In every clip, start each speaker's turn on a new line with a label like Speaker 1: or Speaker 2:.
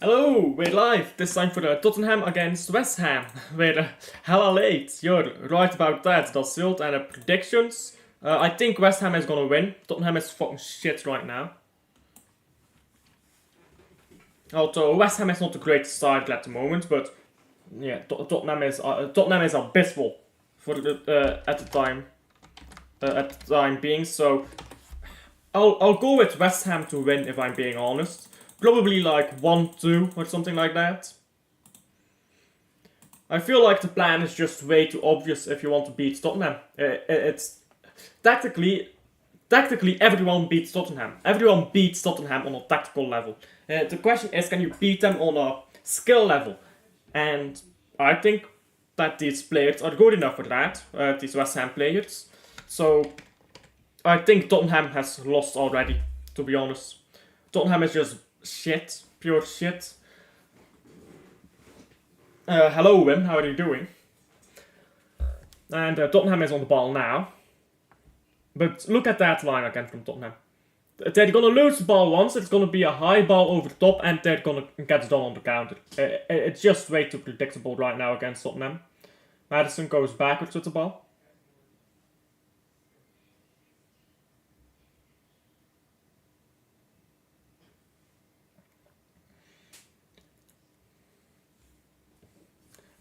Speaker 1: Hello, we're live. This time for the Tottenham against West Ham. We're hella late. You're right about that. The result and the predictions. I think West Ham is gonna win. Tottenham is fucking shit right now. Although West Ham is not the greatest side at the moment, but yeah, Tottenham is abysmal for at the time being. So I'll go with West Ham to win if I'm being honest. Probably like 1-2 or something like that. I feel like the plan is just way too obvious if you want to beat Tottenham. It's tactically everyone beats Tottenham. Everyone beats Tottenham on a tactical level. The question is, can you beat them on a skill level? And I think that these players are good enough for that. These West Ham players. So I think Tottenham has lost already. To be honest, Tottenham is just shit, pure shit. Hello Wim, how are you doing? And Tottenham is on the ball now. But look at that line again from Tottenham. They're gonna lose the ball once, it's gonna be a high ball over the top and they're gonna get it done on the counter. It's just way too predictable right now against Tottenham. Maddison goes backwards with the ball.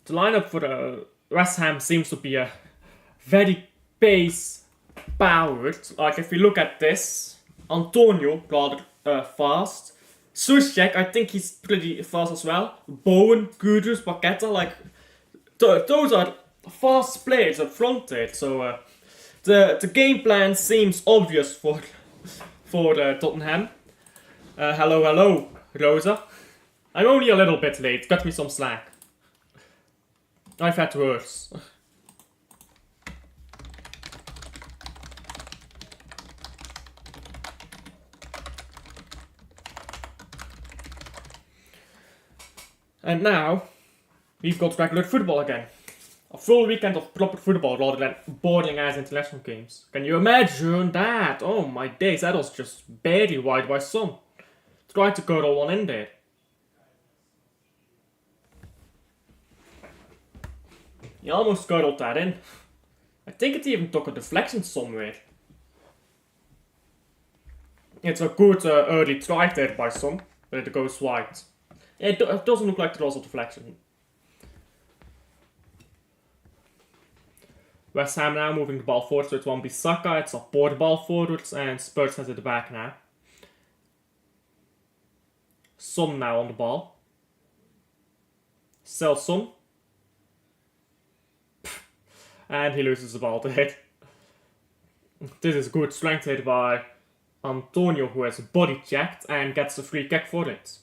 Speaker 1: The lineup for West Ham seems to be a very pace-powered. Like if you look at this, Antonio rather fast. Soucek, I think he's pretty fast as well. Bowen, Kudus, Paqueta, like those are fast players up front there. So the game plan seems obvious for Tottenham. Hello, Rosa. I'm only a little bit late. Cut me some slack. I've had worse. And now, we've got regular football again. A full weekend of proper football rather than boring ass international games. Can you imagine that? Oh my days, that was just barely wide by some. Try to curl one in there. He almost curled that in. I think it even took a deflection somewhere. It's a good early try there by some, but it goes wide. It doesn't look like there was a deflection. West Ham now moving the ball forward, so it won't be Saka, it's a poor ball forwards, and Spurs has it back now. Son now on the ball. Sell Son. And he loses the ball to hit. This is good strength hit by Antonio, who has body checked and gets a free kick for it.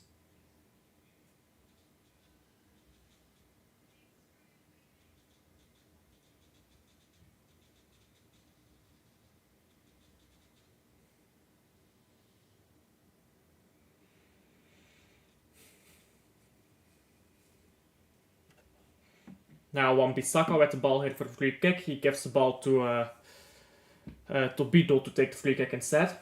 Speaker 1: Now Wan-Bissaka with the ball hit for the free kick. He gives the ball to Bido to take the free kick instead.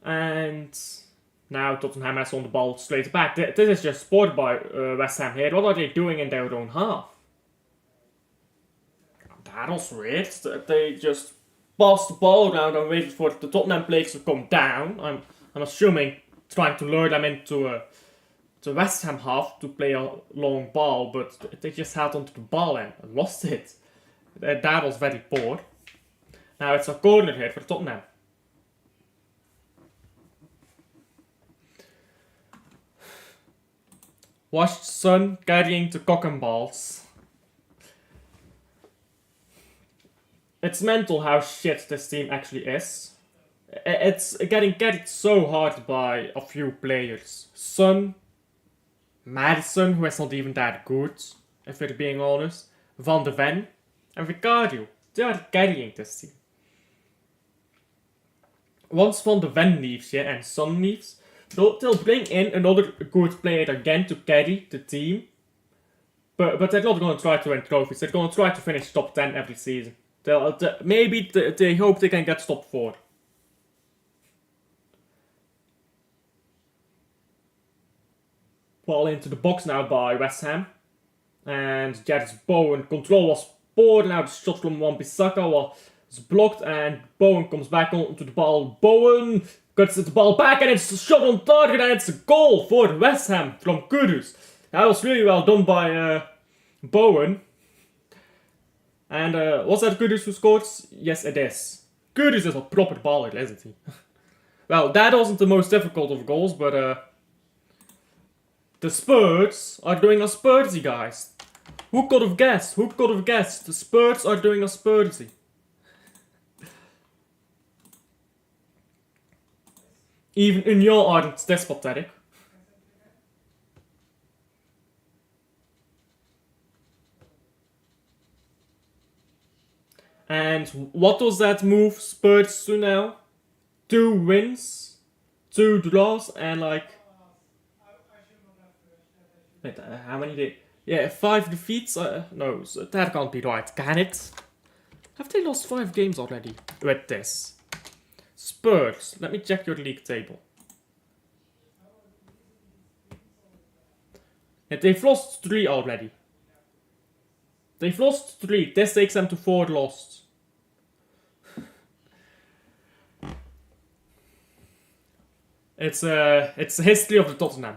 Speaker 1: And now Tottenham has on the ball straight back. This is just sport by West Ham here. What are they doing in their own half? That was weird. They just passed the ball around and waited for the Tottenham players to come down. I'm assuming trying to lure them into the West Ham half to play a long ball, but they just held onto the ball and lost it. That was very poor. Now it's a corner here for Tottenham. Watched Son carrying the cock and balls. It's mental how shit this team actually is. It's getting carried so hard by a few players. Son, Maddison, who is not even that good, if we're being honest, Van de Ven, and Vicario. They are carrying this team. Once Van de Ven leaves and Son leaves, they'll bring in another good player again to carry the team. But they're not going to try to win trophies. They're going to try to finish top 10 every season. Maybe they hope they can get top 4. Ball into the box now by West Ham. And Jarvis Bowen. Control was poor. Now the shot from Wan-Bissaka was blocked. And Bowen comes back onto the ball. Bowen cuts the ball back. And it's a shot on target. And it's a goal for West Ham from Kudus. That was really well done by Bowen. And was that Kudus who scored? Yes, it is. Kudus is a proper baller, isn't he? Well, that wasn't the most difficult of goals, but the Spurs are doing a Spursy, guys. Who could have guessed? Who could have guessed? The Spurs are doing a Spursy. Even Union aren't this pathetic. And what was that move Spurs to now? 2 wins, 2 draws, and like... Wait, how many did... Yeah, 5 defeats? No, that can't be right, can it? Have they lost 5 games already with this? Spurs, let me check your league table. Yeah, they've lost 3 already. They've lost 3. This takes them to 4 lost. It's the history of the Tottenham.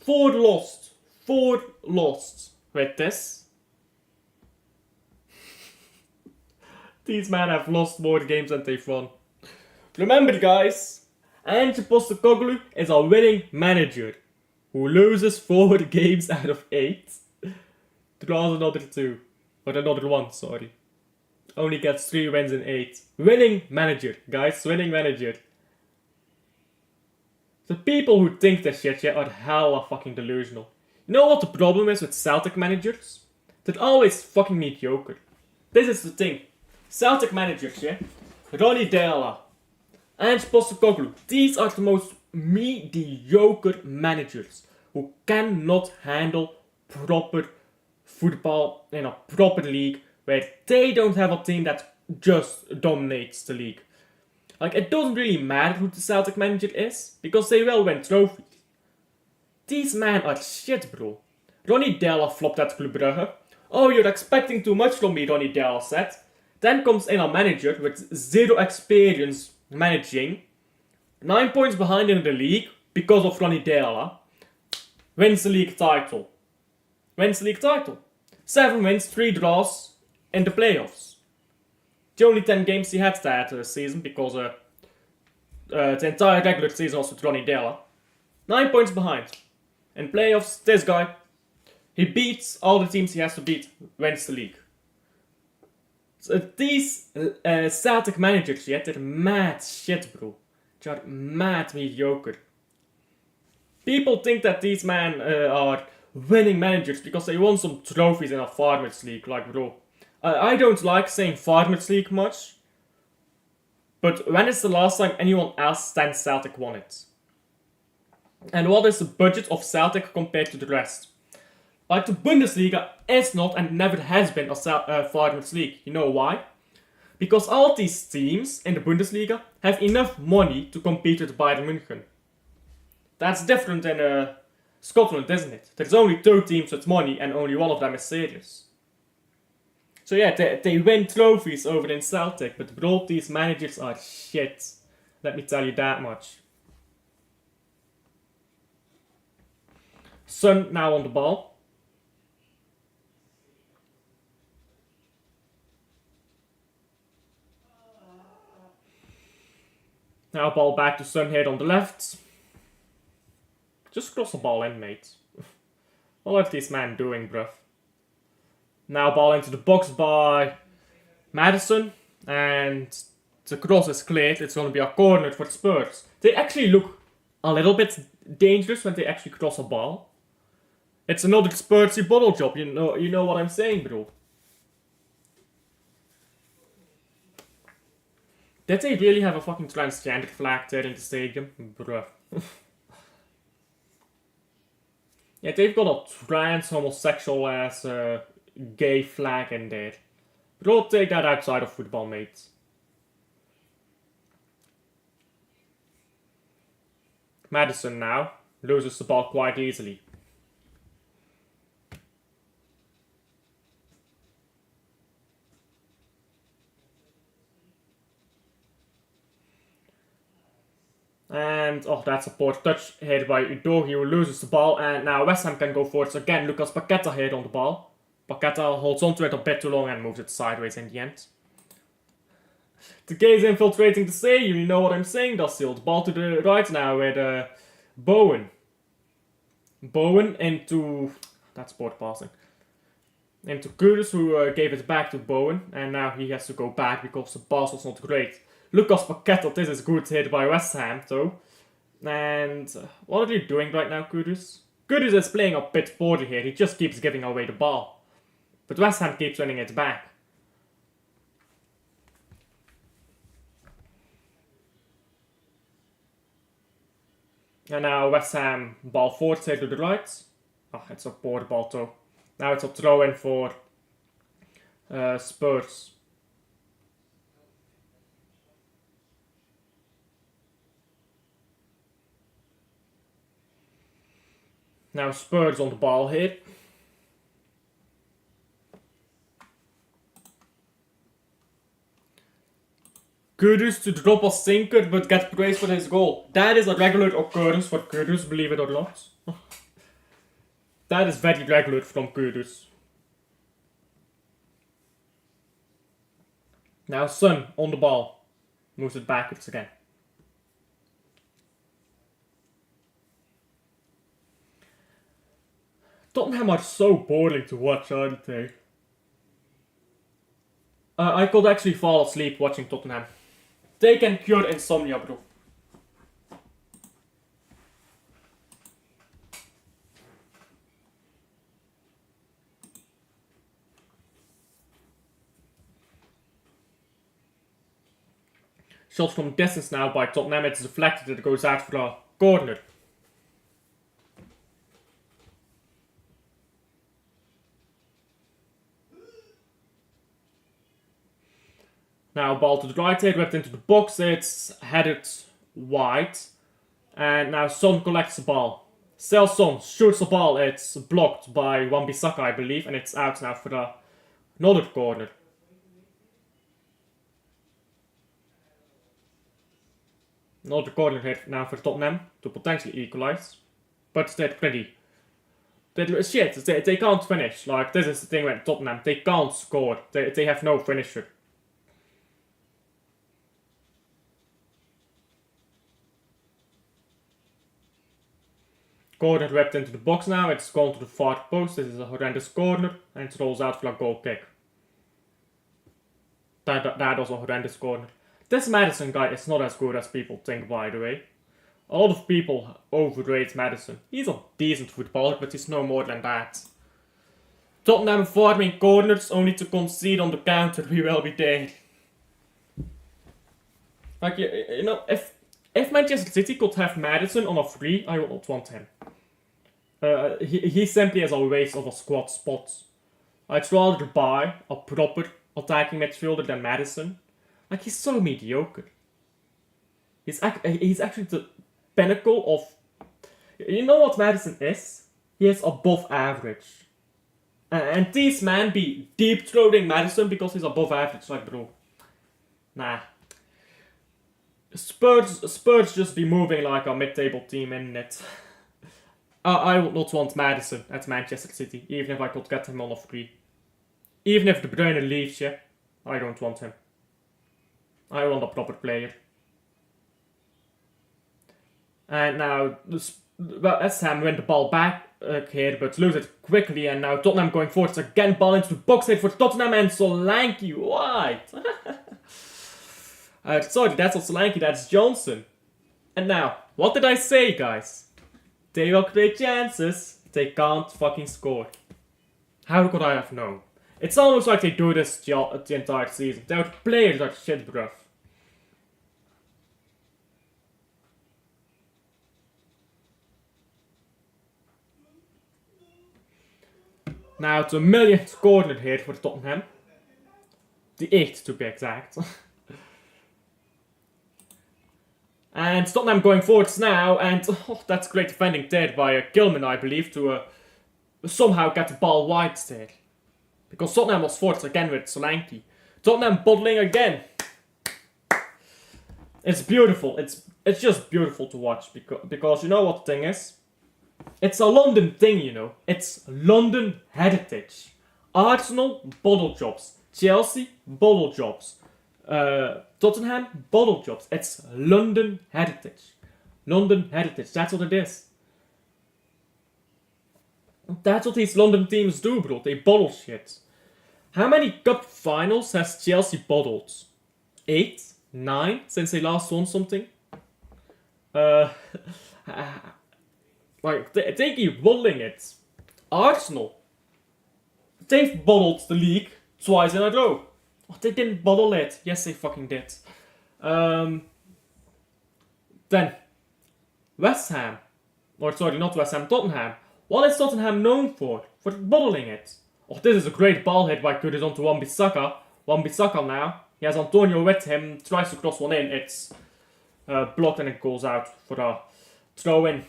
Speaker 1: 4 lost. 4 lost. With this. These men have lost more games than they've won. Remember, guys, Ange Postecoglou is a winning manager who loses 4 games out of 8. Draws another 2. Or another 1, sorry. Only gets 3 wins in 8. Winning manager, guys. Winning manager. The people who think this shit are hella fucking delusional. You know what the problem is with Celtic managers? They're always fucking mediocre. This is the thing. Celtic managers, yeah? Ronnie Deila, Ange Postecoglou. These are the most mediocre managers who cannot handle proper football in a proper league where they don't have a team that just dominates the league. Like, it doesn't really matter who the Celtic manager is, because they will win trophies. These men are shit, bro. Ronnie Deila flopped at Club Brugge. Oh, you're expecting too much from me, Ronnie Deila said. Then comes in a manager with 0 experience managing, 9 points behind in the league because of Ronnie Deila. Wins the league title. 7 wins, 3 draws in the playoffs. The only 10 games he had that season because the entire regular season was with Ronnie Deila. 9 points behind. In playoffs, this guy, he beats all the teams he has to beat, wins the league. So these Celtic managers, yeah, they're mad shit, bro. They're mad mediocre. People think that these men are winning managers because they won some trophies in a Farmers League, like, bro. I don't like saying Farmers League much, but when is the last time anyone else than Celtic won it? And what is the budget of Celtic compared to the rest? Like, the Bundesliga is not and never has been a Farmers League. You know why? Because all these teams in the Bundesliga have enough money to compete with Bayern München. That's different in Scotland, isn't it? There's only 2 teams with money and only one of them is serious. So yeah, they win trophies over in Celtic, but bro, these managers are shit. Let me tell you that much. Son now on the ball. Now ball back to Son here on the left. Just cross the ball in, mate. What are these men doing, bruv? Now ball into the box by Madison. And the cross is cleared. It's going to be a corner for Spurs. They actually look a little bit dangerous when they actually cross a ball. It's another Spursy bottle job. You know what I'm saying, bro. Did they really have a fucking transgender flag there in the stadium? Bruh. Yeah, they've got a trans homosexual ass gay flag in there. Rotate that outside of football, mate. Maddison now loses the ball quite easily. And, oh, that's a poor touch here by Udogi, who loses the ball. And now West Ham can go forwards again. Lucas Paqueta here on the ball. Paqueta holds onto it a bit too long and moves it sideways in the end. The gaze infiltrating the stadium, you know what I'm saying, Dasil. The ball to the right now with Bowen. Bowen into... That's poor passing. Into Kudus, who gave it back to Bowen. And now he has to go back because the pass was not great. Lucas Paqueta, this is good hit by West Ham, though. And what are you doing right now, Kudus? Kudus is playing a bit poorly here. He just keeps giving away the ball. But West Ham keeps winning it back. And now West Ham ball forward here to the right. Oh, it's a poor ball, though. Now it's a throw in for Spurs. Now Spurs on the ball here. Kudus to drop a sinker but get praised for his goal. That is a regular occurrence for Kudus, believe it or not. That is very regular from Kudus. Now Son on the ball. Moves it backwards again. Tottenham are so boring to watch, aren't they? I could actually fall asleep watching Tottenham. They can cure insomnia, bro. Shot from distance now by Tottenham. It's deflected. It goes out for a corner. Now ball to the right here, whipped into the box. It's headed wide. And now Son collects the ball. Still Son shoots the ball. It's blocked by Wan-Bissaka, I believe. And it's out now for another corner. Another corner here now for Tottenham to potentially equalize. But they're pretty. Shit, they can't finish. Like, this is the thing with Tottenham. They can't score. They have no finisher. Corner whipped into the box now. It's gone to the far post. This is a horrendous corner. And it rolls out for a goal kick. That was a horrendous corner. This Maddison guy is not as good as people think, by the way. A lot of people overrate Maddison. He's a decent footballer, but he's no more than that. Tottenham farming corners only to concede on the counter. We will be there. Like, you know, if Manchester City could have Maddison on a free, I would not want him. He simply has a waste of a squad spot. I'd rather buy a proper attacking midfielder than Maddison. Like, he's so mediocre. He's actually the pinnacle of... You know what Maddison is? He is above average. And these men be deep-throating Maddison because he's above average. Like, bro. Nah. Spurs just be moving like a mid-table team in it. I would not want Maddison at Manchester City, even if I could get him on a free. Even if De Bruyne leaves, yeah, I don't want him. I want a proper player. And now, West Ham win the ball back here, but lose it quickly. And now Tottenham going forwards again. Ball into the box here for Tottenham and Solanke wide. Sorry, that's not Solanke, that's Johnson. And now, what did I say, guys? They will create chances. They can't fucking score. How could I have known? It's almost like they do this the entire season. Their players are shit, bruv. Now it's a millionth corner here for Tottenham. The 8th to be exact. And Tottenham going forwards now, and that's great defending there by Gilman, I believe, to somehow get the ball wide there. Because Tottenham was forwards again with Solanke. Tottenham bottling again. It's beautiful. It's just beautiful to watch because you know what the thing is? It's a London thing, you know. It's London heritage. Arsenal, bottle jobs. Chelsea, bottle jobs. Tottenham, bottle jobs. It's London heritage. London heritage. That's what it is. That's what these London teams do, bro. They bottle shit. How many cup finals has Chelsea bottled? 8? 9? Since they last won something? Like, they keep bottling it. Arsenal. They've bottled the league twice in a row. Oh, they didn't bottle it. Yes, they fucking did. Then, West Ham. Or sorry, not West Ham, Tottenham. What is Tottenham known for? For bottling it. Oh, this is a great ball hit by Kudus onto Wan-Bissaka. Wan-Bissaka now. He has Antonio with him. Tries to cross one in. It's blocked and it goes out for a throw in.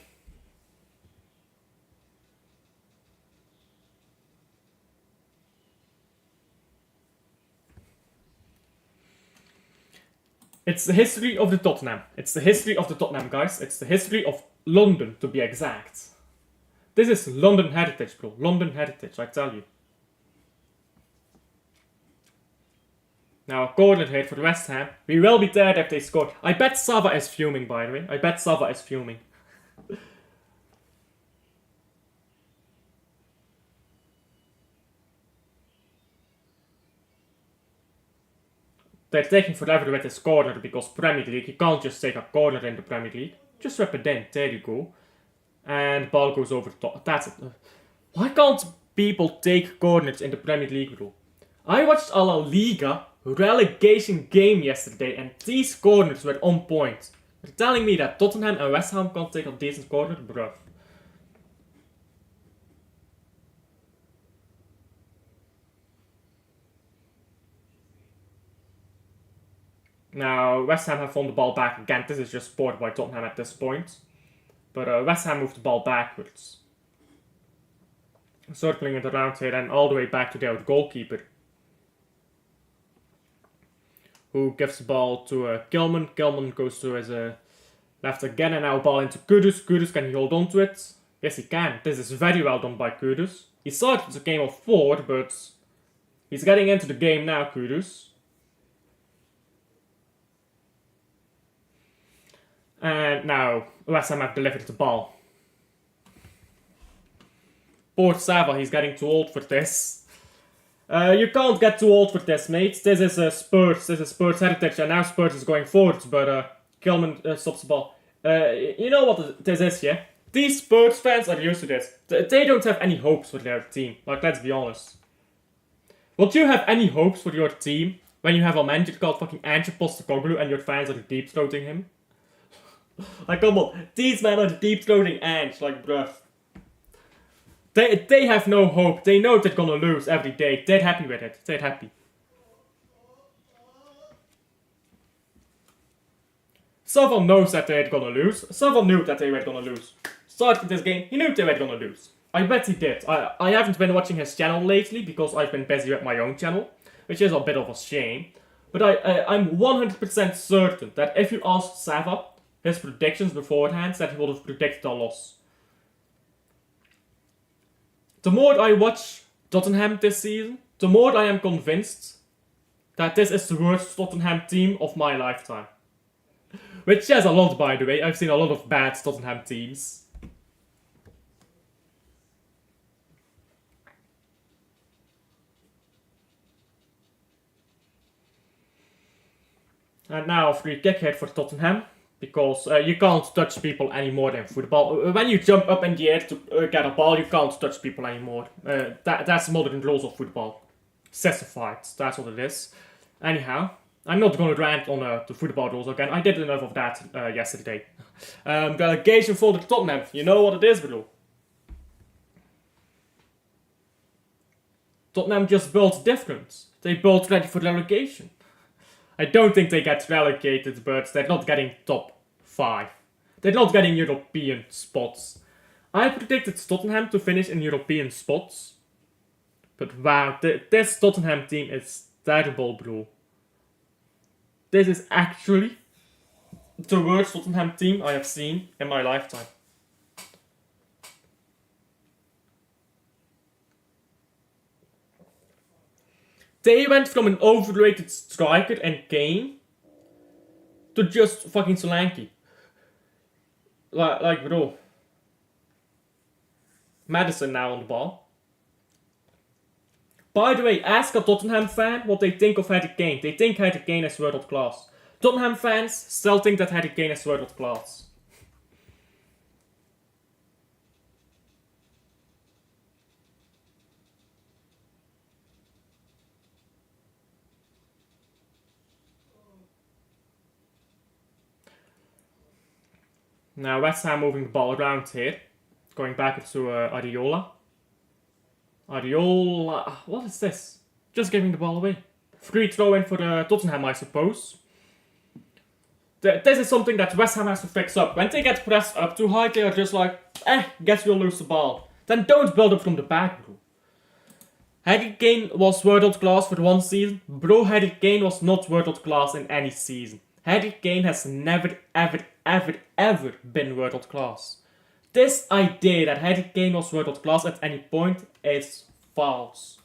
Speaker 1: It's the history of the Tottenham. It's the history of the Tottenham, guys. It's the history of London, to be exact. This is London heritage, bro. London heritage, I tell you. Now, a corner hit for West Ham. We will be there if they score. I bet Sava is fuming, by the way. I bet Sava is fuming. They're taking forever with this corner because Premier League. You can't just take a corner in the Premier League. Just rip it in. There you go. And ball goes over the top. That's it. Why can't people take corners in the Premier League, bro? I watched a La Liga relegation game yesterday and these corners were on point. You're telling me that Tottenham and West Ham can't take a decent corner? Bruh. Now, West Ham have won the ball back again. This is just sport by Tottenham at this point. But West Ham moved the ball backwards. Circling it around here and all the way back to their goalkeeper. Who gives the ball to Kilman. Kilman goes to his left again and now ball into Kudus. Kudus, can he hold on to it? Yes, he can. This is very well done by Kudus. He started the game of 4, but he's getting into the game now, Kudus. And now West Ham have delivered the ball. Poor Sava, he's getting too old for this. You can't get too old for this, mate. This is Spurs. This is Spurs heritage, and now Spurs is going forward, but Kilman stops the ball. You know what this is, yeah? These Spurs fans are used to this. They don't have any hopes for their team. Like, let's be honest. Would you have any hopes for your team when you have a manager called fucking Ange Postecoglou and your fans are deep-throating him? Like, come on. These men are deep-throating Ange. Like, bruh. They have no hope. They know they're gonna lose every day. They're happy with it. They're happy. Someone knows that they're gonna lose. Someone knew that they were gonna lose. Starting this game, he knew they were gonna lose. I bet he did. I haven't been watching his channel lately because I've been busy with my own channel, which is a bit of a shame. But I'm 100% certain that if you asked Sava his predictions beforehand, that he would have predicted a loss. The more I watch Tottenham this season, the more I am convinced that this is the worst Tottenham team of my lifetime. Which says a lot, by the way. I've seen a lot of bad Tottenham teams. And now a free kick here for Tottenham. Because you can't touch people anymore in football. When you jump up in the air to get a ball, you can't touch people anymore. That's the modern rules of football. Specified, that's what it is. Anyhow, I'm not gonna rant on the football rules again. I did enough of that yesterday. Relegation for the Tottenham. You know what it is, bro. Tottenham just built different. They built ready for relegation. I don't think they get relegated, but they're not getting top 5. They're not getting European spots. I predicted Tottenham to finish in European spots. But wow, this Tottenham team is terrible, bro. This is actually the worst Tottenham team I have seen in my lifetime. They went from an overrated striker and Kane to just fucking Solanke. Like bro. Madison now on the ball. By the way, ask a Tottenham fan what they think of Harry Kane. They think Harry Kane is world class. Tottenham fans still think that Harry Kane is world class. Now West Ham moving the ball around here. Going back to Areola. Areola, what is this? Just giving the ball away. Free throw in for Tottenham, I suppose. This is something that West Ham has to fix up. When they get pressed up too high, they are just like, guess we'll lose the ball. Then don't build up from the back, bro. Harry Kane was world class for one season. Bro, Harry Kane was not world class in any season. Harry Kane has never, ever been world class. This idea that Harry Kane was world class at any point is false.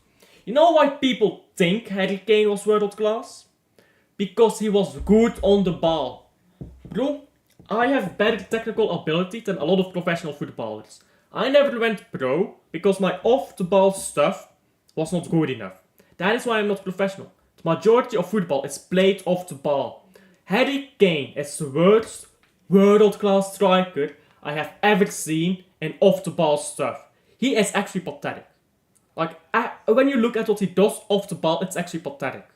Speaker 1: You know why people think Harry Kane was world class? Because he was good on the ball. Bro, I have better technical ability than a lot of professional footballers. I never went pro because my off-the-ball stuff was not good enough. That is why I'm not professional. The majority of football is played off the ball. Harry Kane is the worst world-class striker I have ever seen in off-the-ball stuff. He is actually pathetic. Like, when you look at what he does off the ball, it's actually pathetic.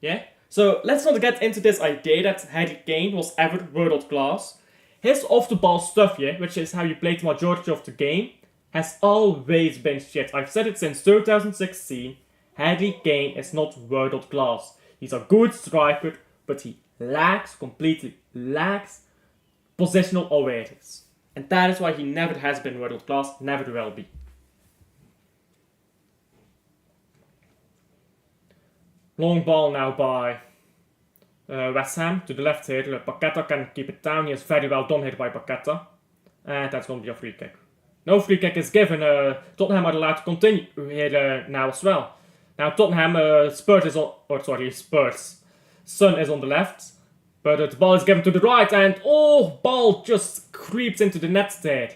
Speaker 1: Yeah? So, let's not get into this idea that Harry Kane was ever world class. His off-the-ball stuff, yeah, which is how you play the majority of the game, has always been shit. I've said it since 2016. Harry Kane is not world class. He's a good striker, but he completely lacks positional awareness. And that is why he never has been world class, never will be. Long ball now by West Ham to the left here. Paqueta can keep it down. He is very well done here by Paqueta. And that's going to be a free kick. No free kick is given. Tottenham are allowed to continue here now as well. Now Tottenham, Spurs. Son is on the left. But the ball is given to the right and ball just creeps into the net there.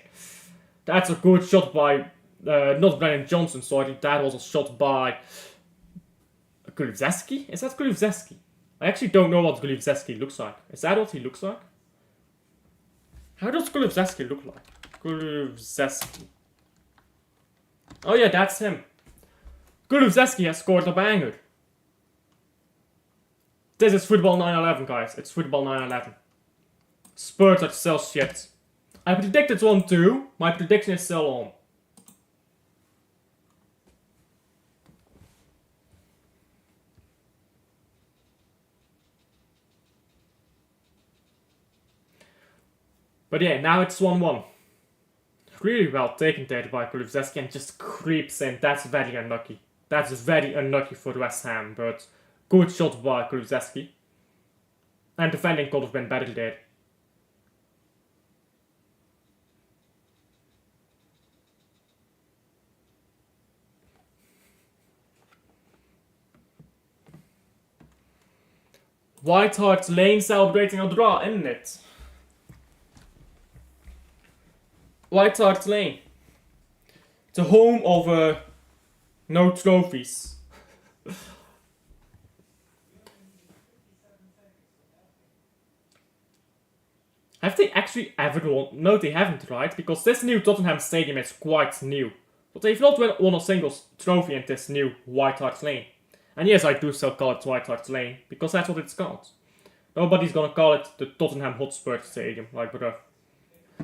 Speaker 1: That's a good shot by, not Brennan Johnson, sorry. That was a shot by Kulusevski? Is that Kulusevski? I actually don't know what Kulusevski looks like. Is that what he looks like? How does Kulusevski look like? Kulusevski. Oh yeah, that's him. Kulusevski has scored a banger. This is football 9/11, guys. It's football 9/11. Spurs are still shit. I predicted 1-2. My prediction is still on. But yeah, now it's 1-1. Really well taken there by Kulusevski and just creeps in. That's very unlucky. That's very unlucky for West Ham, but good shot by Kulusevski. And defending could have been better there. White Hart Lane celebrating a draw, isn't it? White Hart Lane. The home of no trophies. Have they actually ever won? No, they haven't, right? Because this new Tottenham Stadium is quite new. But they've not won a single trophy in this new White Hart Lane. And yes, I do still call it White Hart Lane, because that's what it's called. Nobody's gonna call it the Tottenham Hotspurs Stadium, like bruh.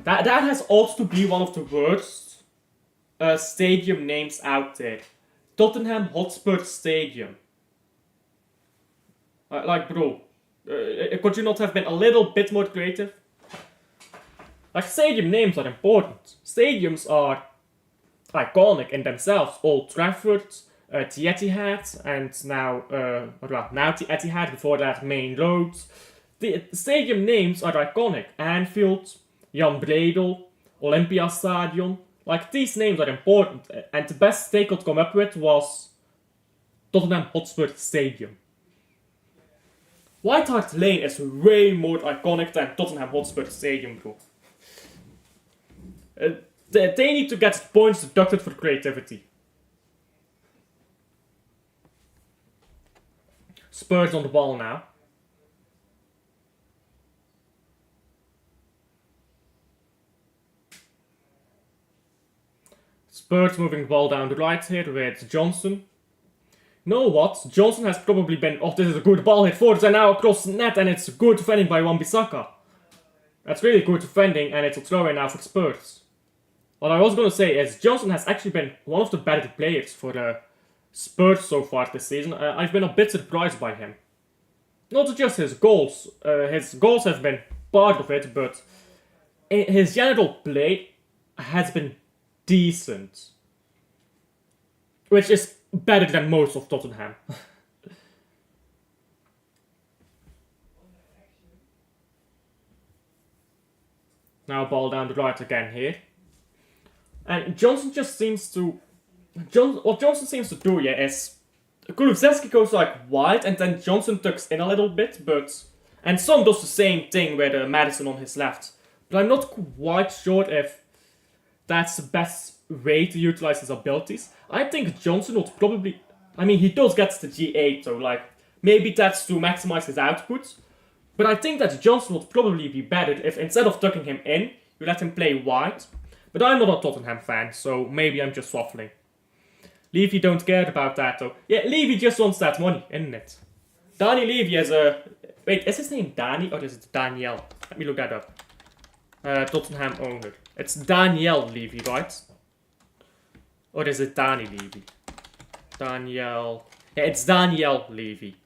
Speaker 1: That has also to be one of the worst stadium names out there. Tottenham Hotspur Stadium. Like, bro, could you not have been a little bit more creative? Like, stadium names are important. Stadiums are iconic in themselves. Old Trafford, the Etihad, and now the Etihad, before that Main Road. The stadium names are iconic. Anfield, Jan Bredel, Olympiastadion. Like, these names are important, and the best they could come up with was Tottenham Hotspur Stadium. White Hart Lane is way more iconic than Tottenham Hotspur Stadium, bro. They need to get points deducted for creativity. Spurs on the ball now. Spurs moving the ball down the right here with Johnson. You know what? Johnson has probably been, oh, this is a good ball hit forwards and now across the net, and it's good defending by Wan-Bissaka. That's really good defending, and it's a throw in now for Spurs. What I was going to say is Johnson has actually been one of the better players for Spurs so far this season. I've been a bit surprised by him. Not just his goals. His goals have been part of it, but his general play has been decent. Which is better than most of Tottenham. Now ball down the right again here. And Johnson just seems to... what Johnson seems to do, yeah, is... Kulusevski goes like wide and then Johnson tucks in a little bit, but... And Son does the same thing with Madison on his left. But I'm not quite sure if that's the best way to utilize his abilities. I think Johnson would probably... I mean, he does get the G8, so like... Maybe that's to maximize his output. But I think that Johnson would probably be better if instead of tucking him in, you let him play wide. But I'm not a Tottenham fan, so maybe I'm just waffling. Levy don't care about that though. Yeah, Levy just wants that money, isn't it? Danny Levy is a... Wait, is his name Danny or is it Daniel? Let me look that up. Tottenham owner. It's Daniel Levy, right? Or is it Danny Levy? Daniel... Yeah, it's Daniel Levy.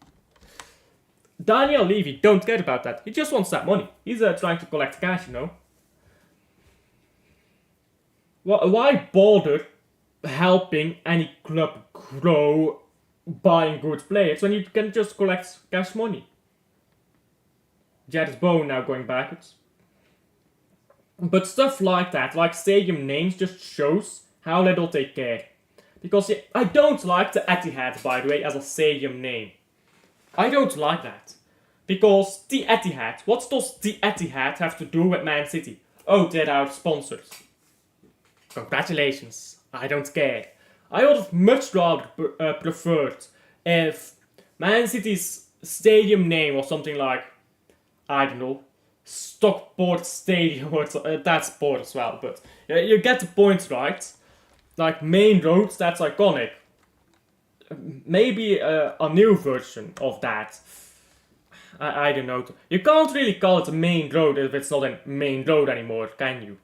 Speaker 1: Daniel Levy don't care about that. He just wants that money. He's trying to collect cash, you know. Why bother helping any club grow buying good players when you can just collect cash money? Jared Bowen now going backwards. But stuff like that, like stadium names, just shows how little they care. Because I don't like the Etihad, by the way, as a stadium name. I don't like that. Because the Etihad, what does the Etihad have to do with Man City? Oh, they're our sponsors. Congratulations, I don't care. I would have much rather preferred if Man City's stadium name was something like, I don't know, Stockport Stadium, or that's sport as well, but you get the point, right? Like Main Road, that's iconic. Maybe a new version of that. I don't know. You can't really call it a Main Road if it's not a Main Road anymore, can you?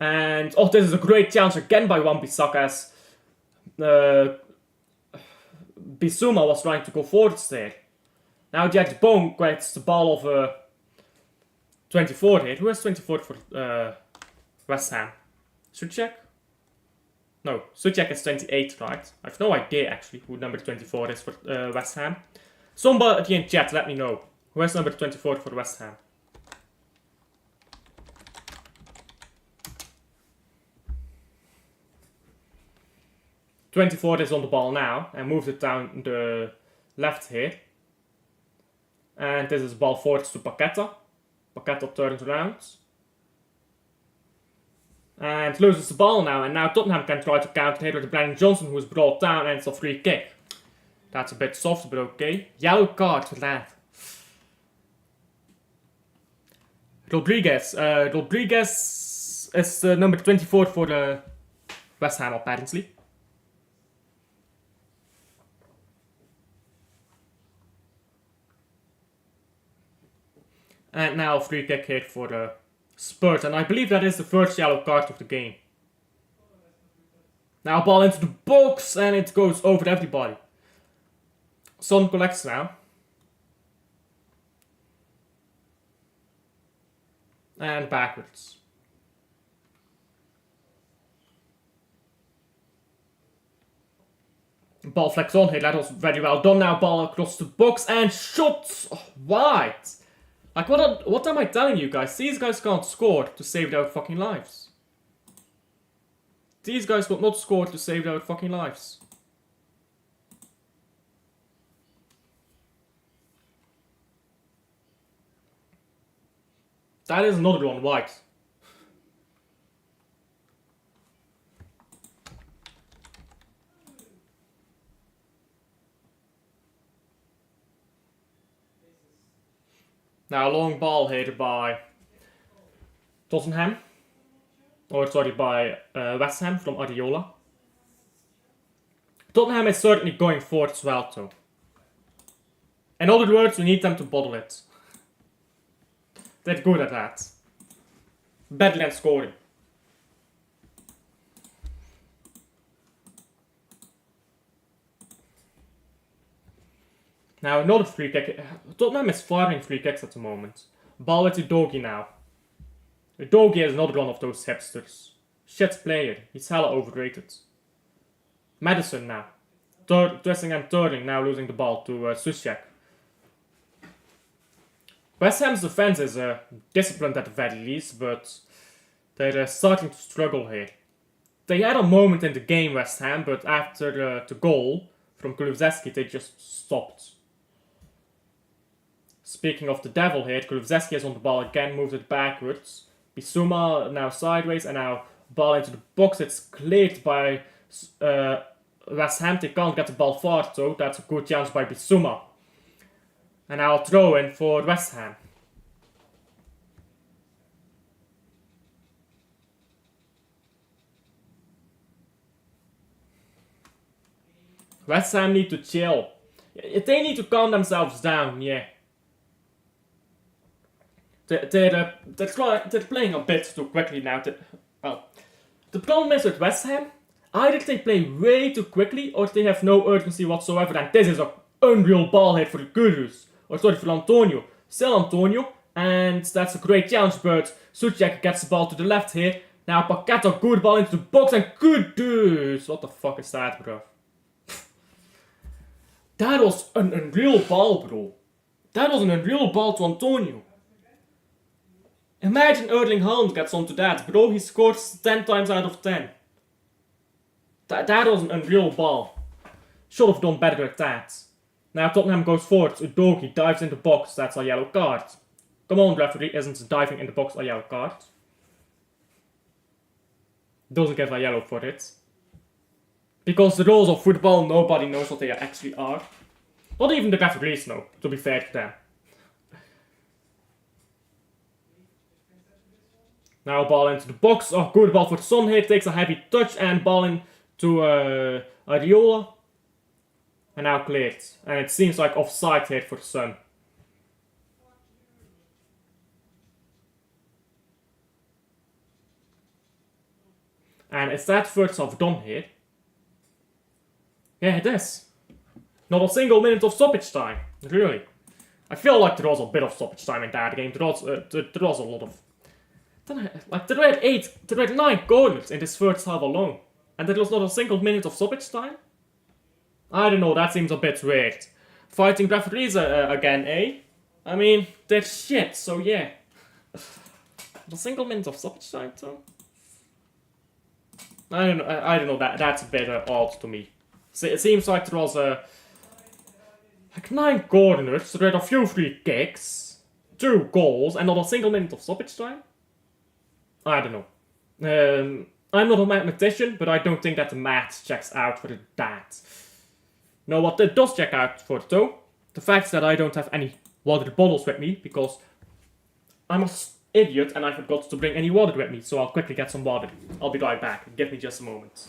Speaker 1: And, oh, this is a great challenge again by Wan-Bissaka as Bissouma was trying to go forwards there. Now Jack Bowen gets the ball of 24 here. Who has 24 for West Ham? Suchek? No, Suchek is 28, right? I have no idea actually who number 24 is for West Ham. Somebody in chat, let me know. Who has number 24 for West Ham? "24 is on the ball now and moves it down the left here. And this is ball forwards to Paqueta. Paqueta turns around. And loses the ball now, and now Tottenham can try to counter here with Brandon Johnson, who is brought down, and it's a free kick. That's a bit soft, but okay. Yellow card for that. Rodriguez. Rodriguez is number 24 for West Ham, apparently. And now a free kick here for Spurs, and I believe that is the first yellow card of the game. Now ball into the box and it goes over everybody. Son collects now. And backwards. Ball flex on here, that was very well done now. Ball across the box and shots wide. Like, what am I telling you guys? These guys can't score to save their fucking lives. These guys could not score to save their fucking lives. That is another one wide. Now, long ball here by Tottenham. Or, sorry, by West Ham from Areola. Tottenham is certainly going forward as well, though. In other words, we need them to bottle it. They're good at that. Better than scoring. Now another free kick. Tottenham is firing free kicks at the moment. Ball with Udogie now. Udogie is another one of those hipsters. Shit player. He's hella overrated. Madison now. Twisting and turning, now losing the ball to Sushek. West Ham's defense is disciplined at the very least, but they're starting to struggle here. They had a moment in the game, West Ham, but after the goal from Kulusevski, they just stopped. Speaking of the devil here, Kulusevski is on the ball again, moves it backwards. Bissouma now sideways, and now ball into the box. It's cleared by West Ham. They can't get the ball far, so that's a good chance by Bissouma. And now I'll throw in for West Ham. West Ham need to chill. They need to calm themselves down, yeah. They're playing a bit too quickly now. Well, the problem is with West Ham, either they play way too quickly or they have no urgency whatsoever. And this is an unreal ball hit for the Gurus. Or sorry, for Antonio. Still Antonio. And that's a great challenge, but Suchek gets the ball to the left here. Now Paqueta, good ball into the box and Kudus. What the fuck is that, bro? That was an unreal ball, bro. That was an unreal ball to Antonio. Imagine Erling Haaland gets onto that, bro. He scores 10 times out of 10. That was an unreal ball. Should have done better at that. Now Tottenham goes forward. Udogie dives in the box. That's a yellow card. Come on, referee. Isn't diving in the box a yellow card? Doesn't give a yellow for it. Because the rules of football, nobody knows what they actually are. Not even the referees know, to be fair to them. Now ball into the box. Oh, good ball for Son here. Takes a heavy touch and ball into Areola. And now cleared. And it seems like offside here for Son. And is that first half done here? Yeah, it is. Not a single minute of stoppage time. Really. I feel like there was a bit of stoppage time in that game. There was a lot of... Like, there were 9 corners in this first half alone. And there was not a single minute of stoppage time? I don't know, that seems a bit weird. Fighting referees again, eh? I mean, they're shit, so yeah. A single minute of stoppage time, though? I don't know, that's a bit odd to me. It seems like there was like 9 corners, there were a few free kicks, 2 goals, and not a single minute of stoppage time? I don't know. I'm not a mathematician, but I don't think that the maths checks out for that. No, what it does check out for though, the fact that I don't have any water bottles with me, because I'm an idiot and I forgot to bring any water with me, so I'll quickly get some water. I'll be right back, give me just a moment.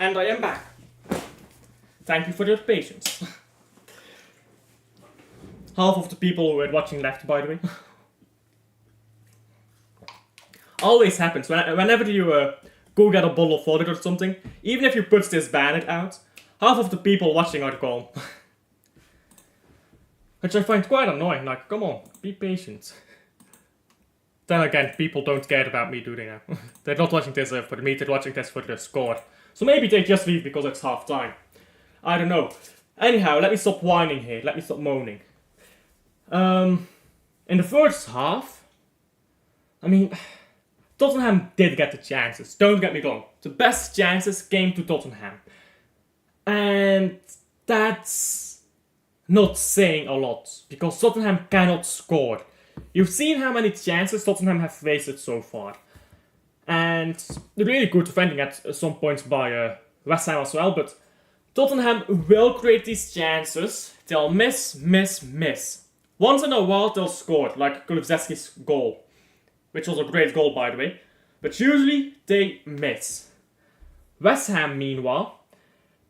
Speaker 1: And I am back. Thank you for your patience. Half of the people who were watching left, by the way. Always happens. Whenever you go get a bottle of water or something, even if you put this banner out, half of the people watching are gone. Which I find quite annoying. Like, come on, be patient. Then again, people don't care about me, do they now? They're not watching this for me, they're watching this for the score. So maybe they just leave because it's half time. I don't know. Anyhow, let me stop whining here. Let me stop moaning. In the first half, I mean, Tottenham did get the chances. Don't get me wrong. The best chances came to Tottenham. And that's not saying a lot. Because Tottenham cannot score. You've seen how many chances Tottenham have wasted so far. And really good defending at some points by West Ham as well. But Tottenham will create these chances. They'll miss. Once in a while they'll score, like Kulusevski's goal. Which was a great goal, by the way. But usually they miss. West Ham, meanwhile,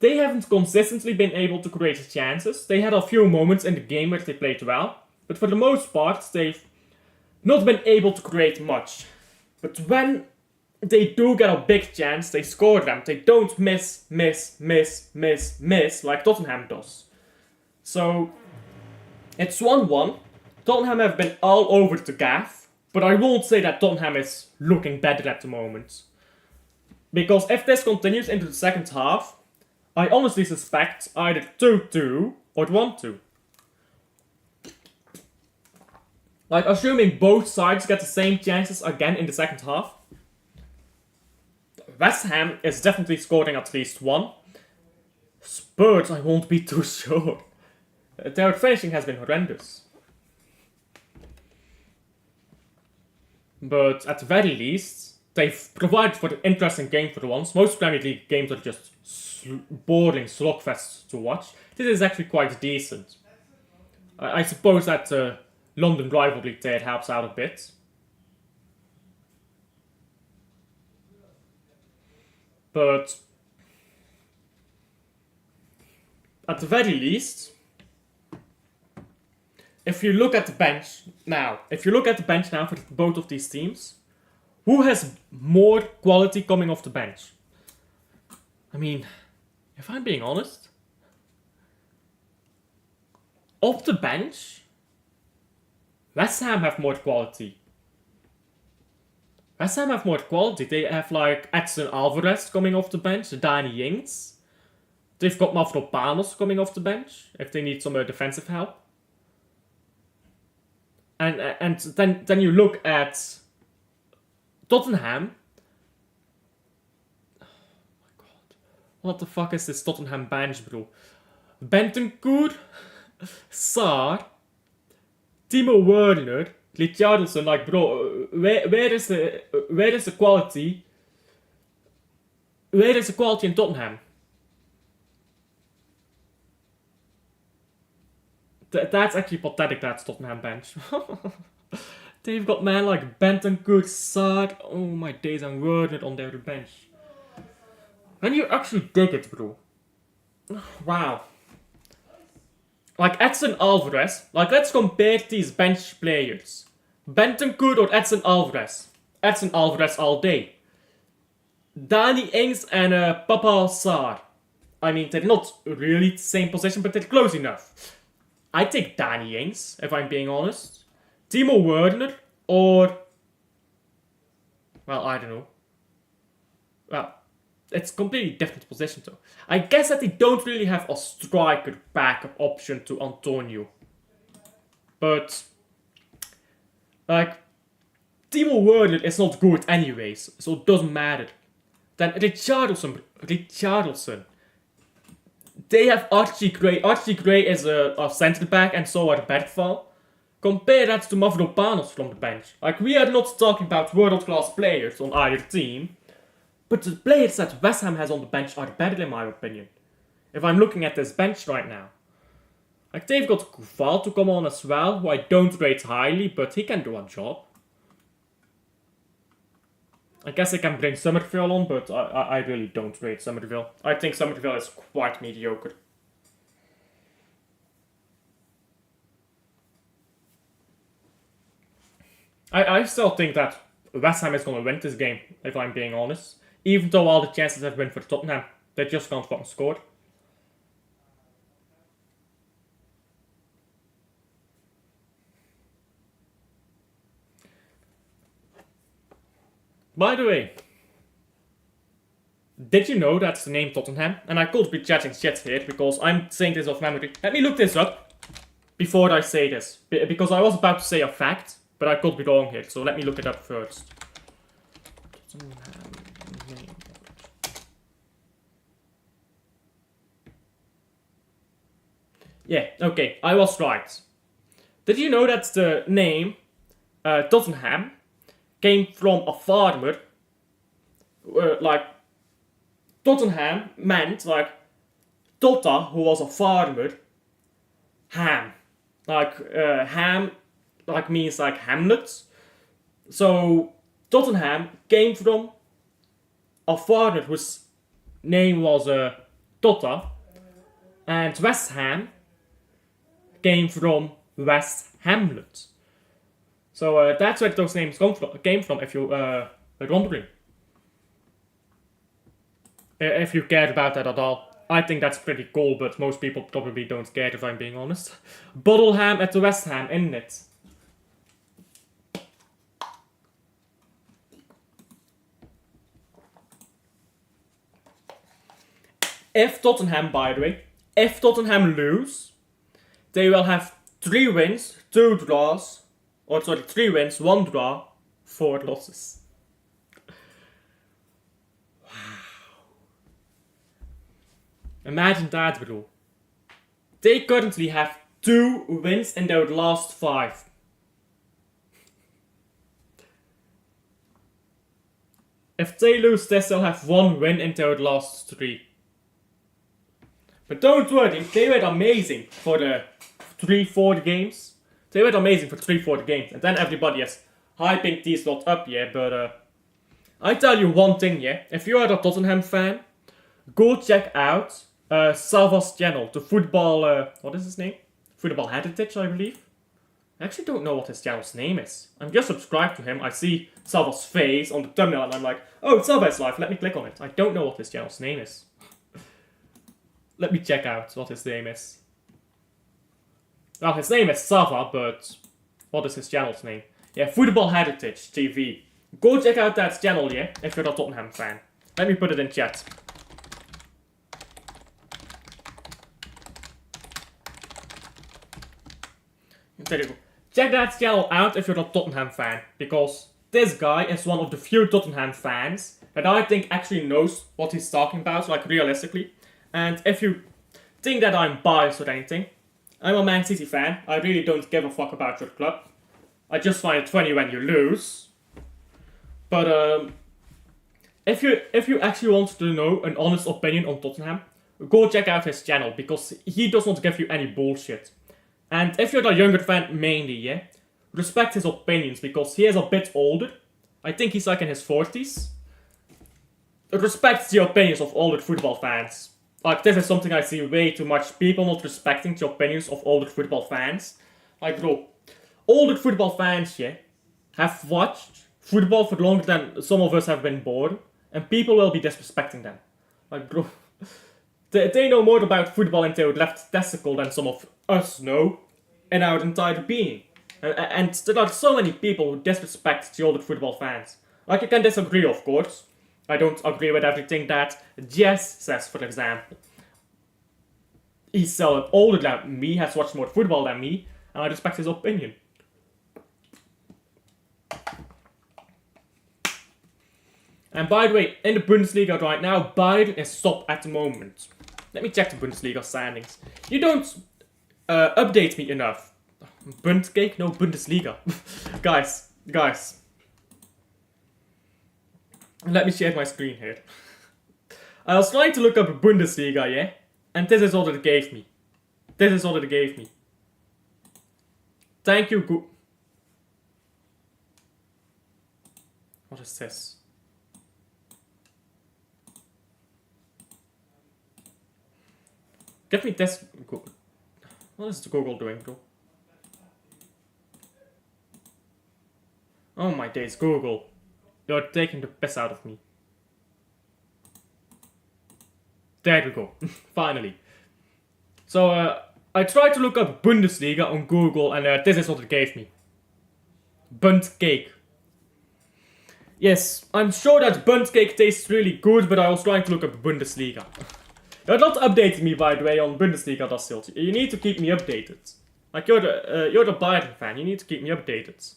Speaker 1: they haven't consistently been able to create chances. They had a few moments in the game where they played well. But for the most part, they've not been able to create much. But when they do get a big chance, they score them. They don't miss like Tottenham does. So, it's 1-1. Tottenham have been all over the gaff. But I won't say that Tottenham is looking better at the moment. Because if this continues into the second half, I honestly suspect either 2-2 or 1-2. Like, assuming both sides get the same chances again in the second half. West Ham is definitely scoring at least one. Spurs, I won't be too sure. Their finishing has been horrendous. But at the very least, they've provided for an interesting game for once. Most Premier League games are just boring slugfests to watch. This is actually quite decent. I suppose that London rivalry there helps out a bit. But at the very least, if you look at the bench now, for both of these teams, who has more quality coming off the bench? I mean, if I'm being honest, off the bench, West Ham have more quality. They have like Edson Alvarez coming off the bench, Danny Ings. They've got Mavropanos coming off the bench if they need some defensive help. And then you look at Tottenham. Oh my god. What the fuck is this Tottenham bench, bro? Bentancur, Sarr, Timo Werner, Richarlison, like, bro, where is the quality? Where is the quality in Tottenham? That's actually pathetic, that's Tottenham bench. They've got men like Bentancur, Sarr, oh my days, and Werner on their bench. When you actually dig it, bro. Wow. Like Edson Alvarez, like let's compare these bench players. Bentancur or Edson Alvarez? Edson Alvarez all day. Danny Ings and Papa Sarr. I mean, they're not really the same position, but they're close enough. I take Danny Ings, if I'm being honest. Timo Werner, or... well, I don't know. Well, it's a completely different position though. I guess that they don't really have a striker backup option to Antonio. But... like... Timo Werner is not good anyways, so it doesn't matter. Then Richarlison. They have Archie Gray. Archie Gray is a centre back, and so are Bergval. Compare that to Mavropanos from the bench. Like, we are not talking about world-class players on either team, but the players that West Ham has on the bench are better in my opinion. If I'm looking at this bench right now. Like, they've got Koval to come on as well, who I don't rate highly, but he can do a job. I guess I can bring Summerville on, but I really don't rate Summerville. I think Summerville is quite mediocre. I still think that West Ham is going to win this game, if I'm being honest. Even though all the chances have been for Tottenham, they just can't fucking score. By the way, did you know that's the name Tottenham? And I could be chatting shit here because I'm saying this off memory. Let me look this up before I say this. Because I was about to say a fact, but I could be wrong here. So let me look it up first. Tottenham name. Yeah, okay, I was right. Did you know that the name Tottenham came from a farmer? Like, Tottenham meant, like, Tota, who was a farmer, ham. Like, ham, like, means, like, hamlet. So, Tottenham came from a farmer whose name was Tota, and West Ham came from West Hamlet. So, that's where those names came from, if you were wondering. If you cared about that at all. I think that's pretty cool, but most people probably don't care if I'm being honest. Bottleham at the West Ham, isn't it? If Tottenham, by the way, if Tottenham lose, they will have 3 wins, 2 draws, 3 wins, 1 draw, 4 losses. Imagine that, bro. They currently have 2 wins in their last 5. If they lose this, they'll have 1 win in their last 3. But don't worry, they were amazing for the 3-4 games. They were amazing for 3-4 games. And then everybody is hyping these lot up, yeah. But I tell you one thing, yeah. If you are a Tottenham fan, go check out Sava's channel, the football, what is his name? Football Heritage, I believe. I actually don't know what his channel's name is. I'm just subscribed to him, I see Sava's face on the thumbnail and I'm like, oh, Sava's live, let me click on it. I don't know what his channel's name is. Let me check out what his name is. Well, his name is Sava, but what is his channel's name? Yeah, Football Heritage TV. Go check out that channel, yeah, if you're a Tottenham fan. Let me put it in chat. There you go. Check that channel out if you're a Tottenham fan, because this guy is one of the few Tottenham fans that I think actually knows what he's talking about, like realistically. And if you think that I'm biased or anything, I'm a Man City fan. I really don't give a fuck about your club. I just find it funny when you lose. But if you actually want to know an honest opinion on Tottenham, go check out his channel, because he does not give you any bullshit. And if you're a younger fan mainly, yeah, respect his opinions, because he is a bit older. I think he's like in his 40s. Respect the opinions of older football fans. Like, this is something I see way too much. People not respecting the opinions of older football fans. Like, bro, older football fans, yeah, have watched football for longer than some of us have been born. And people will be disrespecting them. Like, bro, they know more about football in their left testicle than some of us know in our entire being. And there are so many people who disrespect the older football fans. Like, you can disagree, of course. I don't agree with everything that Jess says, for example. He's so older than me, has watched more football than me, and I respect his opinion. And by the way, in the Bundesliga right now, Bayern is top at the moment. Let me check the Bundesliga standings. You don't update me enough. Bundcake? No, Bundesliga. guys. Let me share my screen here. I was trying to look up Bundesliga, yeah? And this is all that it gave me. Thank you, What is this? Give me this. What is Google doing, though? Oh my days, Google. You're taking the piss out of me. There we go. Finally. So, I tried to look up Bundesliga on Google and this is what it gave me. Bunt cake. Yes, I'm sure that bunt cake tastes really good, but I was trying to look up Bundesliga. You're not updating me, by the way, on Bundesliga, Das Silt. You need to keep me updated. Like, you're the Bayern fan, you need to keep me updated.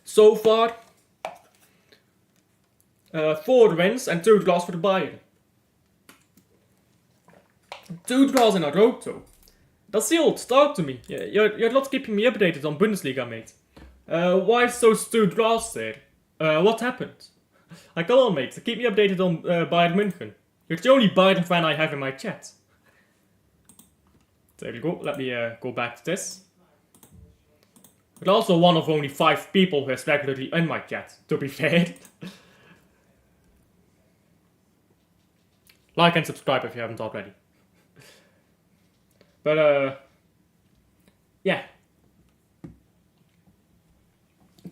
Speaker 1: So far, 4 wins and 2 draws for the Bayern. 2 draws in a row, though. Das Silt, talk to me. You're not keeping me updated on Bundesliga, mate. Why is those 2 draws there? What happened? Like, come on, mate. Keep me updated on Bayern München. You're the only Bayern fan I have in my chat. There we go. Let me go back to this. But also one of only 5 people who is regularly in my chat, to be fair. Like and subscribe if you haven't already. But, yeah.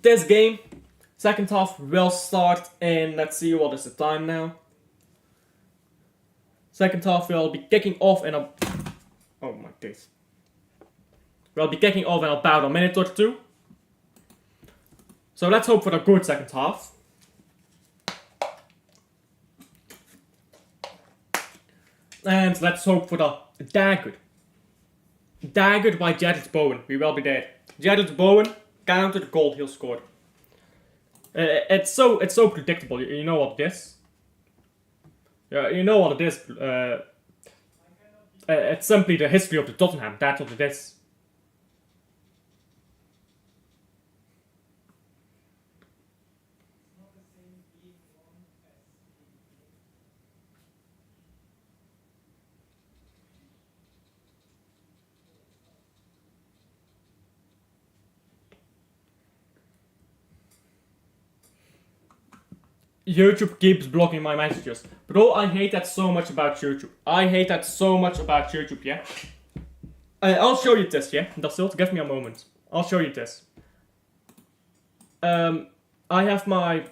Speaker 1: This game, second half will start in, let's see, what is the time now? Second half will be kicking off in a... Oh my days. We'll be kicking off in about a minute or 2. So let's hope for a good second half. And let's hope for the dagger. Dagger by Jared Bowen. We will be there. Jared Bowen counter the goal he'll score. It's so predictable. You know what it is. Yeah, you know what it is. It's simply the history of the Tottenham. That's what it is. YouTube keeps blocking my messages. Bro, I hate that so much about YouTube. I hate that so much about YouTube, yeah? I'll show you this, yeah? That's it, give me a moment. I'll show you this. I have my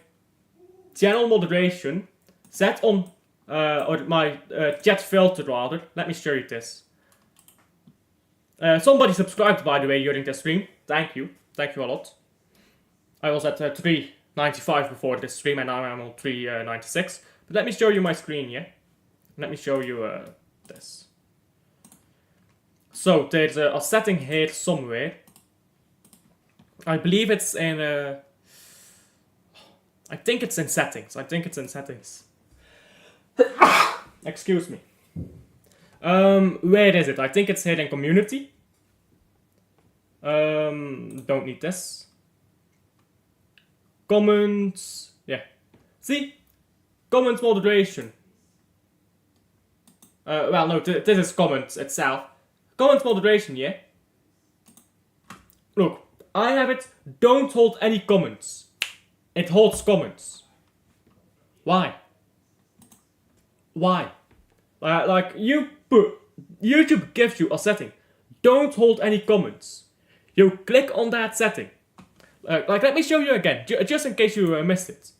Speaker 1: channel moderation set on, or my chat filter rather. Let me show you this. Somebody subscribed, by the way, during the stream. Thank you. Thank you a lot. I was at 395 before this stream and now I'm on 396. But let me show you my screen, yeah? Let me show you this. So there's a setting here somewhere. I believe it's in... I think it's in settings. Excuse me. Where is it? I think it's here in community. Don't need this. Comments, yeah. See? Comments moderation. Well, no, this is comments itself. Comments moderation, yeah? Look, I have it, don't hold any comments. It holds comments. Why? Why? Like, YouTube gives you a setting. Don't hold any comments. You click on that setting. Like, let me show you again, just in case you missed it.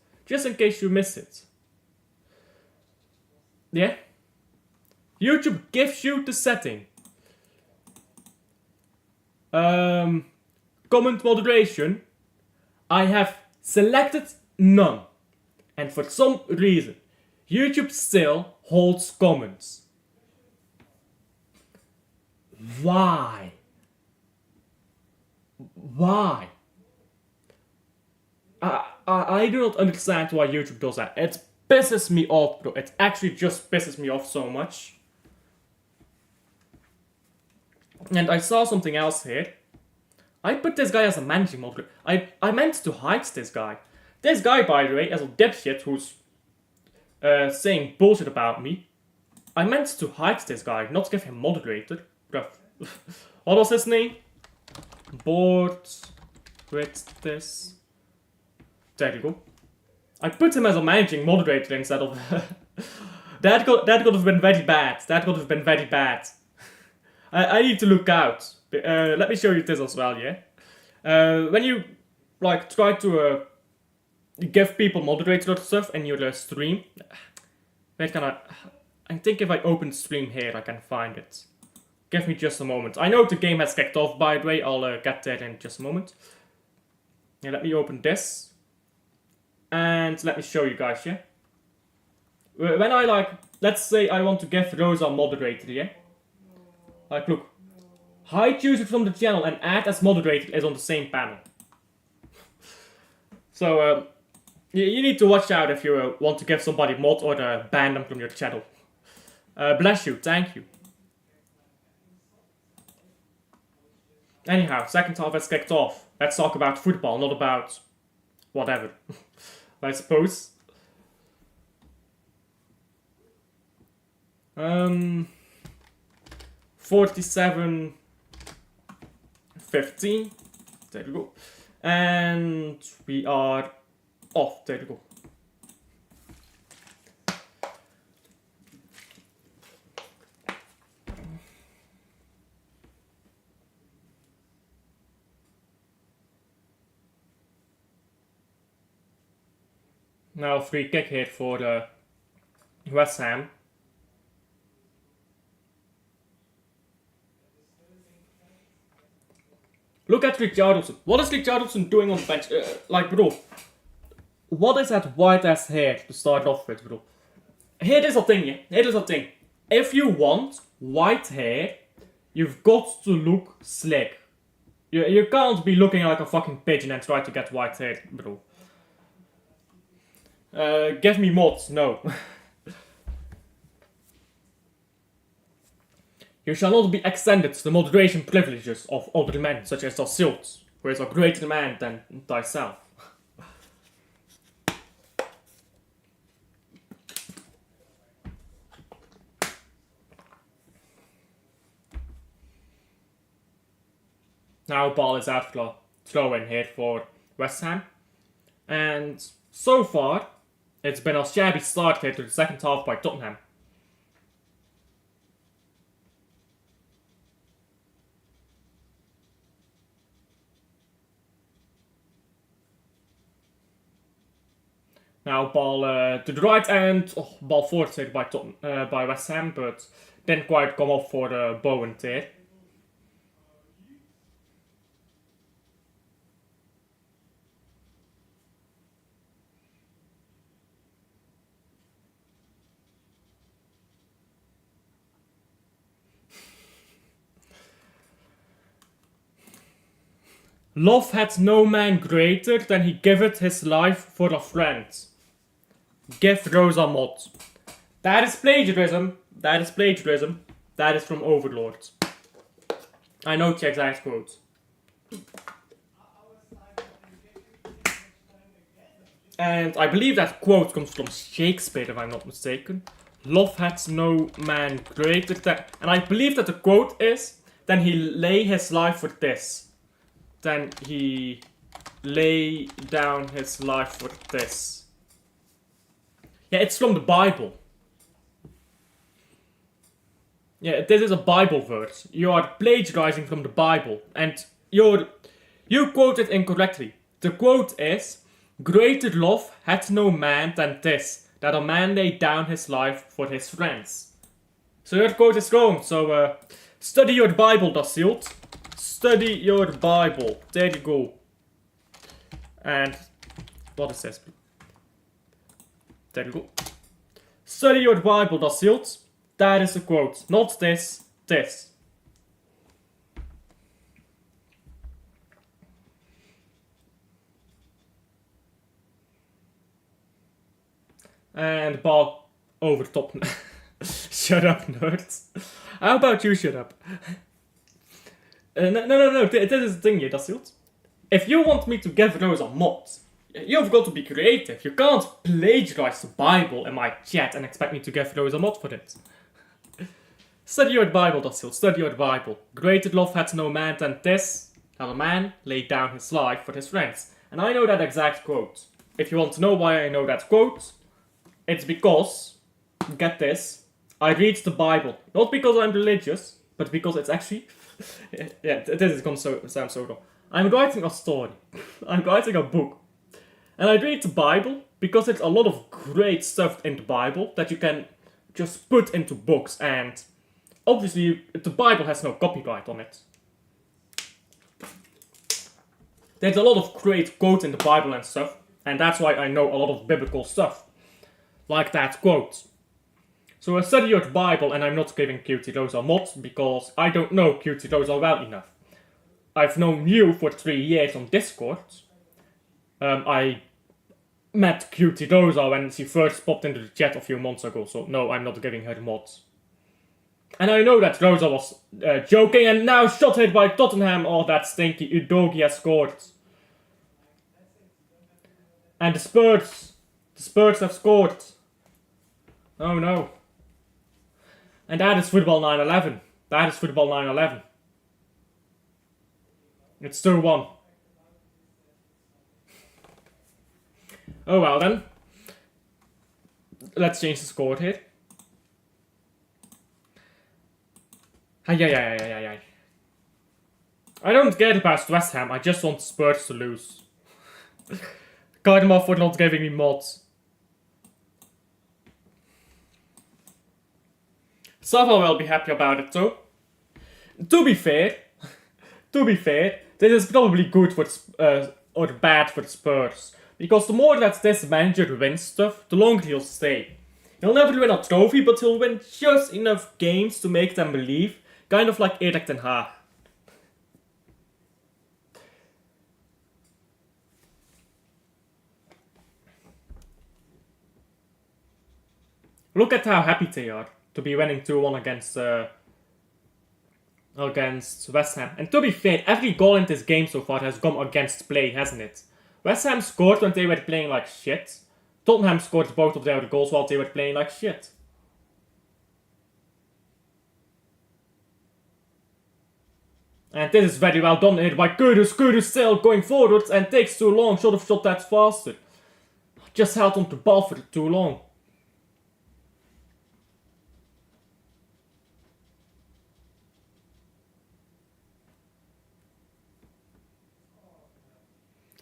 Speaker 1: Yeah? YouTube gives you the setting. Comment moderation. I have selected none. And for some reason, YouTube still holds comments. Why? Why? I do not understand why YouTube does that. It pisses me off, bro. It actually just pisses me off so much. And I saw something else here. I put this guy as a managing moderator. I meant to hide this guy. This guy, by the way, is a dipshit who's saying bullshit about me. I meant to hide this guy, not give him moderator. Bruh. What was his name? Bored with this. There you go. I put him as a managing moderator instead of That could have been very bad. That could have been very bad. I need to look out. Let me show you this as well, yeah? When you, like, try to give people moderator stuff in your stream... Wait, can I think if I open stream here, I can find it. Give me just a moment. I know the game has kicked off, by the way. I'll get there in just a moment. Yeah, let me open this. And let me show you guys, yeah? When I, like, let's say I want to give Rosa moderator, yeah? Like, look. Hide user from the channel and add as moderator is on the same panel. So, you need to watch out if you want to give somebody mod or ban them from your channel. Bless you, thank you. Anyhow, second half has kicked off. Let's talk about football, not about whatever. I suppose. 47-15. There we go. And we are off. There we go. Now free kick here for West Ham. Look at Richarlison. What is Richarlison doing on the bench? Like, bro, what is that white ass hair to start off with, bro? Here is the thing, yeah? Here is the thing. If you want white hair, you've got to look slick. You can't be looking like a fucking pigeon and try to get white hair, bro. Give me mods, no. You shall not be extended to the moderation privileges of other men, such as Silt, who is a greater man than thyself. Now ball is out for throw in here for West Ham. And so far, it's been a shabby start here to the second half by Tottenham. Now ball to the right and ball forward saved by by West Ham, but didn't quite come off for Bowen there. Love had no man greater than he giveth his life for a friend. Give Rosa mod. That is plagiarism. That is plagiarism. That is from Overlord. I know the exact quote. And I believe that quote comes from Shakespeare, if I'm not mistaken. Love had no man greater than... And I believe that the quote is, then he lay his life for this. Then he lay down his life for this. Yeah, it's from the Bible. Yeah, this is a Bible verse. You are plagiarizing from the Bible. And you quote it incorrectly. The quote is, greater love hath no man than this, that a man lay down his life for his friends. So your quote is wrong. So study your Bible, Dacilt. Study your Bible. There you go. And what is this? There you go. Study your Bible, Dacilt. That is the quote. Not this. This. And ball over top. Shut up, nerds. How about you shut up? No. This is the thing here, Dacilt. If you want me to give Rosa mods, you've got to be creative. You can't plagiarize the Bible in my chat and expect me to give Rosa mod for it. Study your Bible, Dacilt. Study your Bible. Greater love hath no man than this, that a man laid down his life for his friends. And I know that exact quote. If you want to know why I know that quote, it's because get this, I read the Bible. Not because I'm religious, but because it's actually... yeah, this is going to sound so dumb. I'm writing a story. I'm writing a book. And I read the Bible because there's a lot of great stuff in the Bible that you can just put into books. And obviously, the Bible has no copyright on it. There's a lot of great quotes in the Bible and stuff. And that's why I know a lot of biblical stuff. Like that quote. So I study your Bible and I'm not giving QT those are mods because I don't know QT those are well enough. I've known you for 3 years on Discord. I met QT Doza when she first popped into the chat a few months ago, so no, I'm not giving her mods. And I know that Rosa was joking and now shot hit by Tottenham, or that stinky Udogi has scored. And the Spurs have scored. Oh no. And that is football 9/11. That is football 9/11. It's 2-1. Oh well then. Let's change the score here. Ay. I don't care about West Ham, I just want Spurs to lose. Cut them off for not giving me mods. Sava will be happy about it too. To be fair, this is probably good for or bad for the Spurs. Because the more that this manager wins stuff, the longer he'll stay. He'll never win a trophy, but he'll win just enough games to make them believe. Kind of like Erik ten Hag. Look at how happy they are to be winning 2-1 against West Ham. And to be fair, every goal in this game so far has gone against play, hasn't it? West Ham scored when they were playing like shit. Tottenham scored both of their goals while they were playing like shit. And this is very well done here by Kudus. Kudus still going forwards and takes too long. Should have shot that faster. Just held on to the ball for too long.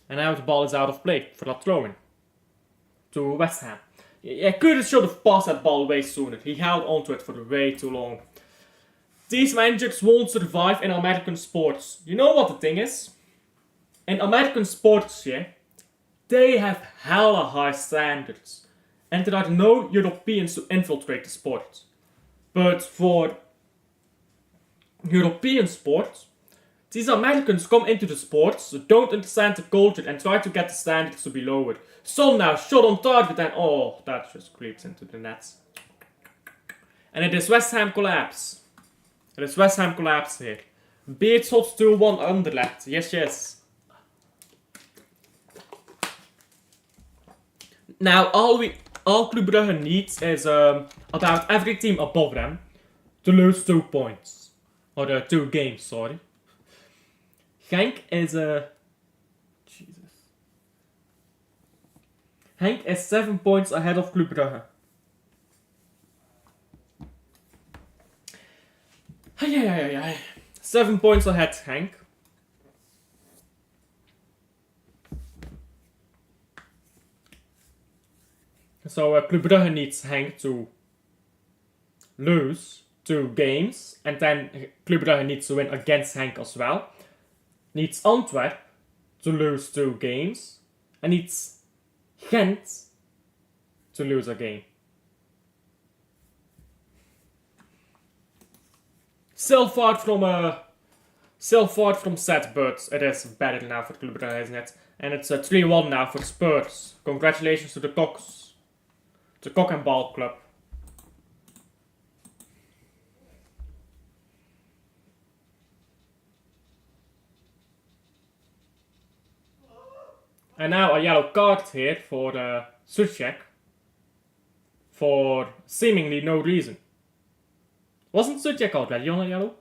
Speaker 1: And now the ball is out of play for that throw-in to West Ham. Yeah, Kudus should have passed that ball way sooner. He held onto it for way too long. These managers won't survive in American sports. You know what the thing is? In American sports, yeah, they have hella high standards. And there are no Europeans to infiltrate the sport. But for European sports, these Americans come into the sports, don't understand the culture and try to get the standards to be lowered. Son now shot on target and oh, that just creeps into the nets. And it is West Ham collapse. It is West Ham collapse here. Beats hot 2-1 Anderlecht. Yes. Now all Club Brugge needs is about every team above them to lose 2 points. Or 2 games, sorry. Genk is Jesus. Genk is 7 points ahead of Club Brugge. Ay. 7 points ahead, Genk. So Club Brugge needs Genk to lose 2 games, and then Club Brugge needs to win against Genk as well. Needs Antwerp to lose 2 games, and needs Gent to lose a game. Still far from set, but it is better now for Club Brugge, isn't it? And it's 3-1 now for Spurs. Congratulations to the Cocks. The Cock and Ball Club. And now a yellow card here for Suchek. For seemingly no reason. Wasn't Suchek already on a yellow?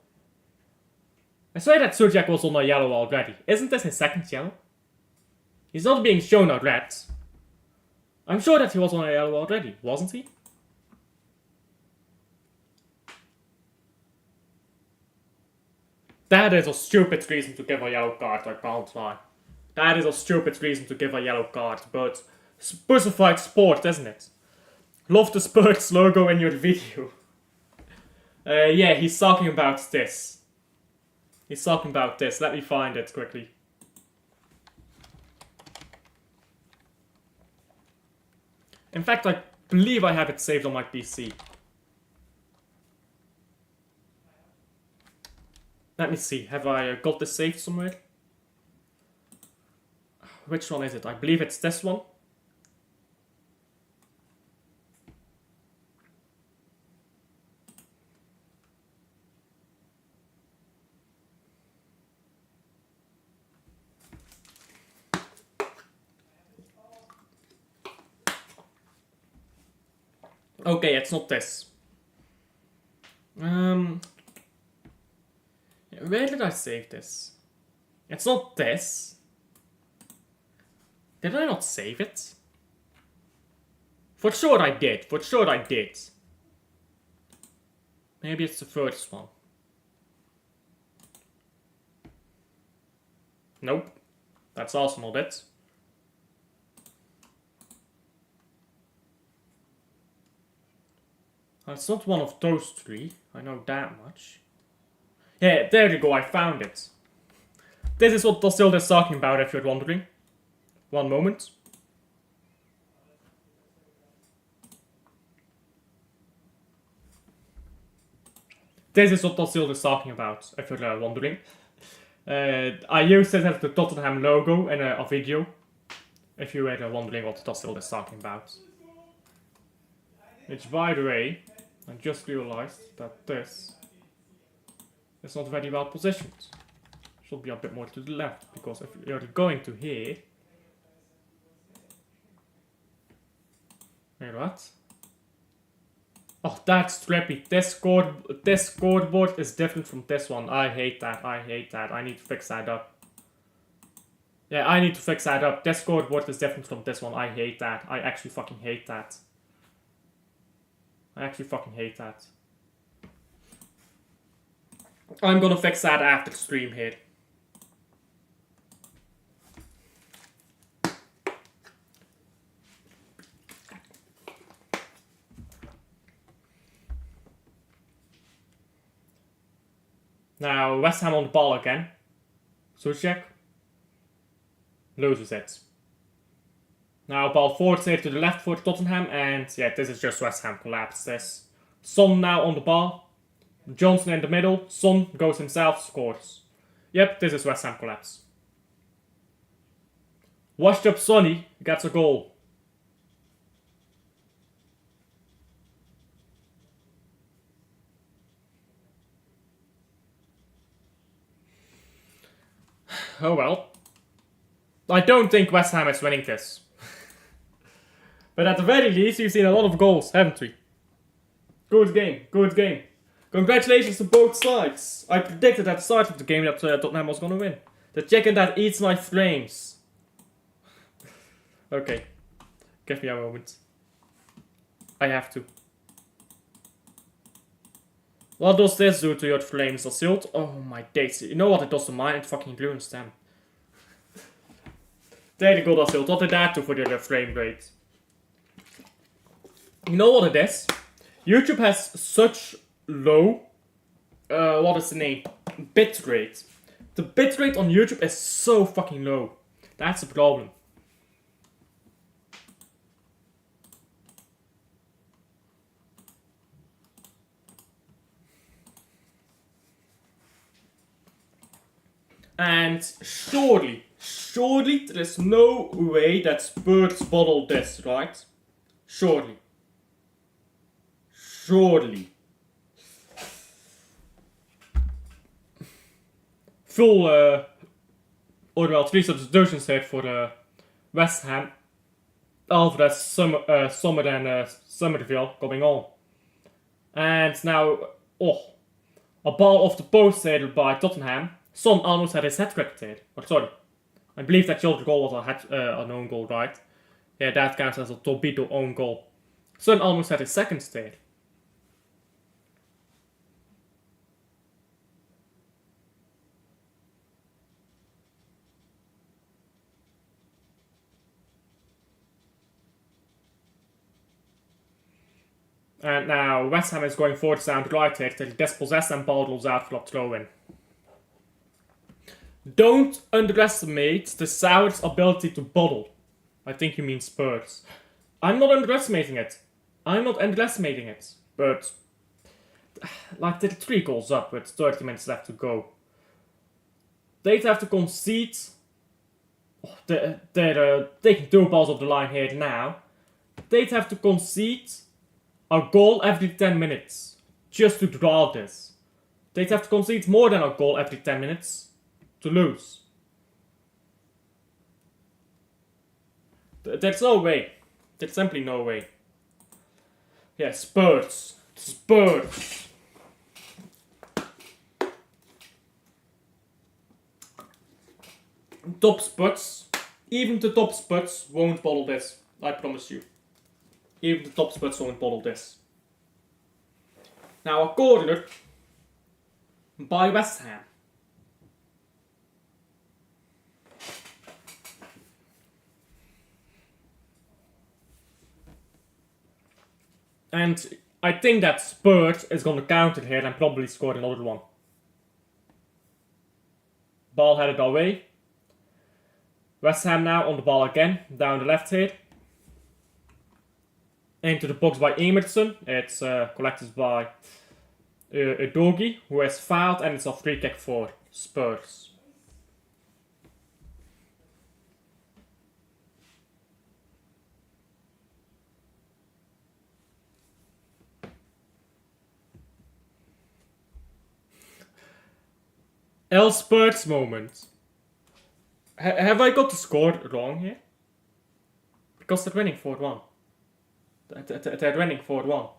Speaker 1: I swear that Suchek was on a yellow already. Isn't this his second yellow? He's not being shown a red. I'm sure that he was on a yellow already, wasn't he? That is a stupid reason to give a yellow card, I can't lie. That is a stupid reason to give a yellow card, but Spursified sport, isn't it? Love the Spurs logo in your video. Yeah, he's talking about this. He's talking about this. Let me find it quickly. In fact, I believe I have it saved on my PC. Let me see. Have I got this saved somewhere? Which one is it? I believe it's this one. Okay, it's not this. Where did I save this? It's not this. Did I not save it? For sure I did. For sure I did. Maybe it's the first one. Nope. That's also not it. It's not one of those three. I know that much. Yeah, there you go. I found it. This is what Dosilda is talking about, if you're wondering. One moment. This is what Dosilda is talking about, if you're wondering. I used it as the Tottenham logo in a video. If you were wondering what Dosilda is talking about. Which, by the way, I just realized that this is not very well positioned. Should be a bit more to the left, because if you're going to here... Wait, what? Oh, that's trippy. This scoreboard is different from this one. I hate that. I hate that. I need to fix that up. Yeah, I need to fix that up. This scoreboard is different from this one. I hate that. I actually fucking hate that. I actually fucking hate that. I'm gonna fix that after the stream here. Now, West Ham on the ball again. Souček loses it. Now, ball forward here to the left for Tottenham, and yeah, this is just West Ham collapse this. Son now on the ball. Johnson in the middle. Son goes himself, scores. Yep, this is West Ham collapse. Washed up Sonny gets a goal. Oh well. I don't think West Ham is winning this. But at the very least, we've seen a lot of goals, haven't we? Good game, good game. Congratulations to both sides. I predicted at the start of the game that Tottenham was going to win. The chicken that eats my flames. Okay. Give me a moment. I have to. What does this do to your flames, Asilt? Oh my days. You know what it does to mine? It fucking ruins them. There you go, Asilt. What did that do for your frame rate? You know what it is? YouTube has such low... what is the name? Bitrate. The bitrate on YouTube is so fucking low. That's the problem. And surely there is no way that Spurs bottled this, right? Surely. Full, or well, 3 substitutions here for West Ham. Alvarez, Sommer and Somerville coming on. And now, a ball off the post here by Tottenham. Son almost had his hat-trick there. Oh, sorry. I believe that your goal was an own goal, right? Yeah, that counts as a Tobito own goal. Son almost had his second there. And now West Ham is going forward down the right here. They dispossess and ball rolls out for a throw-in. Don't underestimate the Sours' ability to bottle. I think you mean Spurs. I'm not underestimating it. But, like, they're 3 goals up with 30 minutes left to go. They'd have to concede. They're taking 2 balls off the line here now. They'd have to concede a goal every 10 minutes just to draw this. They'd have to concede more than a goal every 10 minutes to lose. There's no way. There's simply no way. Yeah, Spurs. Top Spurs. Even the top Spurs won't bottle this. I promise you. Even the top Spurs won't bottle this. Now a corner by West Ham. And I think that Spurs is going to counter here and probably score another one. Ball headed away. West Ham now on the ball again, down the left here. Into the box by Emerson. It's collected by Udogie, who has fouled, and it's a free kick for Spurs. El Spurs moment. Have I got the score wrong here? Because they're winning 4-1. They're winning 4-1.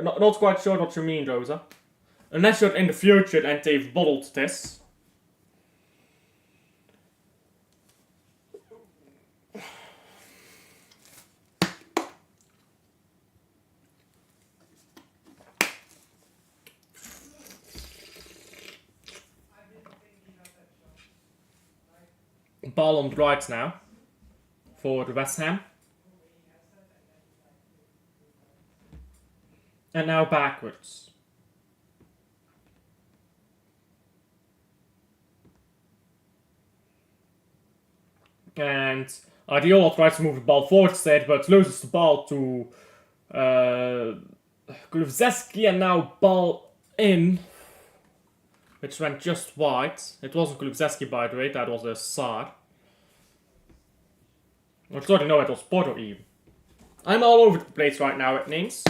Speaker 1: Not quite sure what you mean, Rosa. Unless you're in the future and they've bottled this. Ball on the right now for the West Ham. And now backwards. And Areola tries to move the ball forward instead, but loses the ball to Kulusevski, and now ball in, which went just wide. It wasn't Kulusevski, by the way, that was a Saar. Or sorry, no, it was Porto even. I'm all over the place right now with names.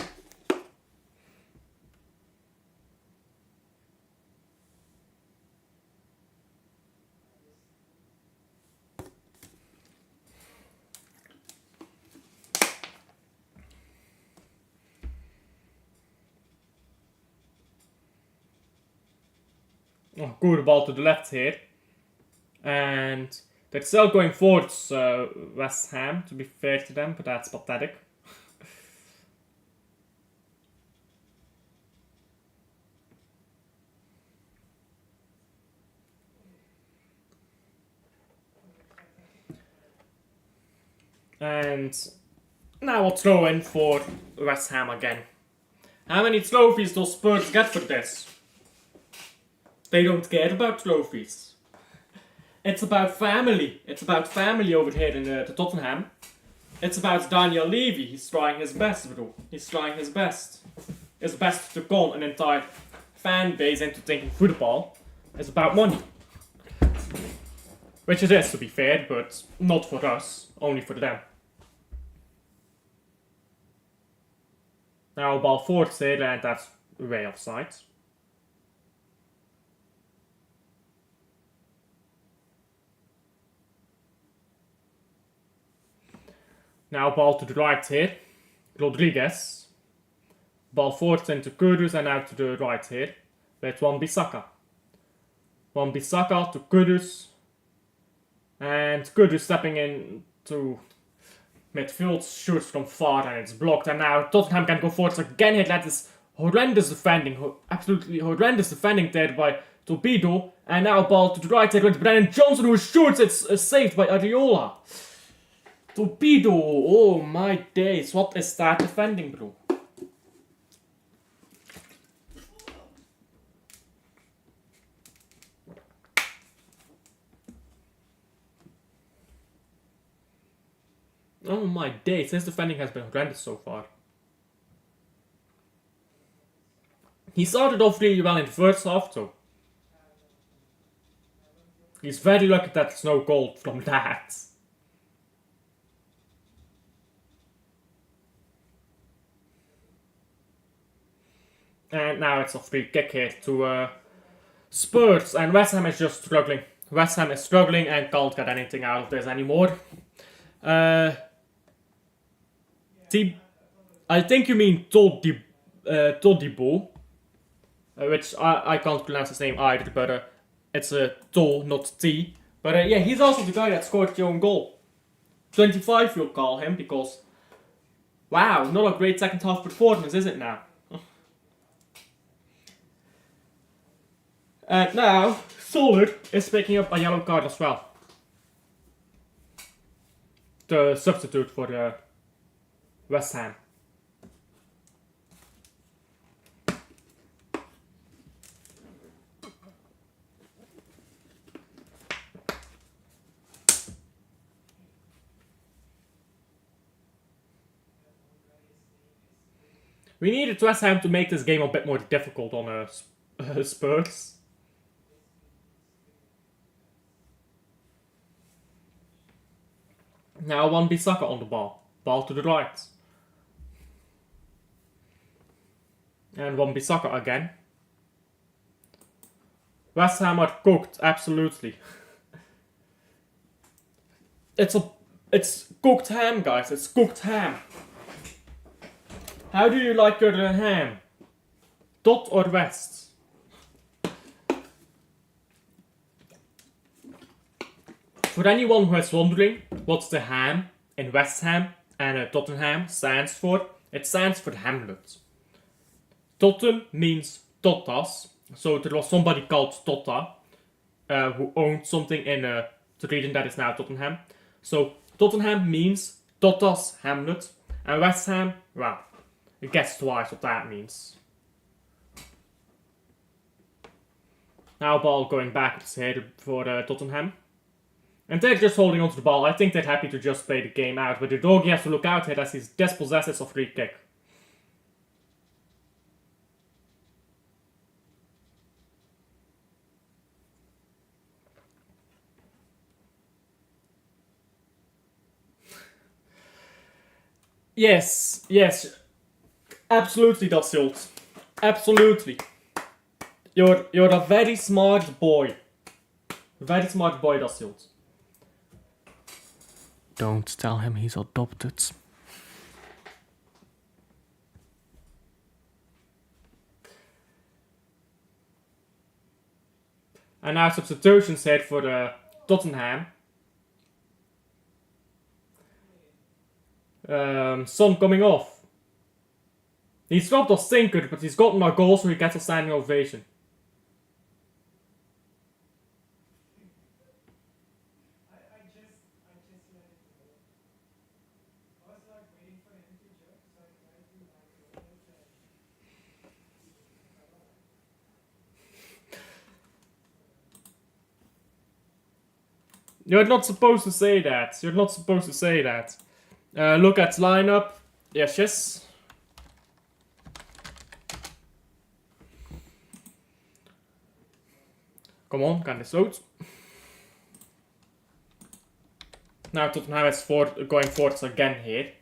Speaker 1: Oh, good ball to the left here. And they're still going forwards, West Ham, to be fair to them, but that's pathetic. And now I'll throw in for West Ham again. How many trophies does Spurs get for this? They don't care about trophies. It's about family. It's about family over here in the Tottenham. It's about Daniel Levy. He's trying his best, bro. He's trying his best. His best to con an entire fan base into thinking football is about money. Which it is, to be fair, but not for us. Only for them. Now ball forward there, and that's way offside. Now ball to the right here. Rodriguez. Ball forward into Kudus and out to the right here. With Wan-Bissaka. Wan-Bissaka to Kudus. And Kudus stepping in to midfield, shoots from far and it's blocked. And now Tottenham can go forward again here. That is horrendous defending. Absolutely horrendous defending there by Torpedo. And now ball to the right here with Brennan Johnson who shoots. It's saved by Areola. Torpedo! Oh my days, what is that defending, bro? Oh my days, his defending has been horrendous so far. He started off really well in the first half though. He's very lucky that there's no goal from that. And now it's a free kick here to Spurs, and West Ham is just struggling. West Ham is struggling and can't get anything out of this anymore. I think you mean Todibo, which I can't pronounce his name either, but it's a To, not T. But yeah, he's also the guy that scored the own goal. 25 you'll call him, because wow, not a great second half performance, is it now? And now, Soler is picking up a yellow card as well. The substitute for West Ham. We needed West Ham to make this game a bit more difficult on Spurs. Now Wan-Bissaka on the ball. Ball to the right. And Wan-Bissaka again. West Ham are cooked, absolutely. It's cooked ham, guys. It's cooked ham. How do you like your ham? Dot or West? For anyone who is wondering what the ham in West Ham and Tottenham stands for, it stands for Hamlet. Tottenham means Totas, so there was somebody called Tota who owned something in the region that is now Tottenham. So Tottenham means Totas Hamlet, and West Ham, well, guess twice what that means. Now ball going backwards here for Tottenham. And they're just holding onto the ball. I think they're happy to just play the game out, but the doggy has to look out here as he's dispossessed of free kick. Yes, absolutely, Dacilt. Absolutely. You're a very smart boy. Very smart boy, Dacilt. Don't tell him he's adopted. And now substitutions here for Tottenham. Son coming off. He's dropped a stinker, but he's gotten a goal, so he gets a standing ovation. You're not supposed to say that. You're not supposed to say that. Look at lineup. Yes. Come on, kan this out. Now Tottenham is going forwards again here.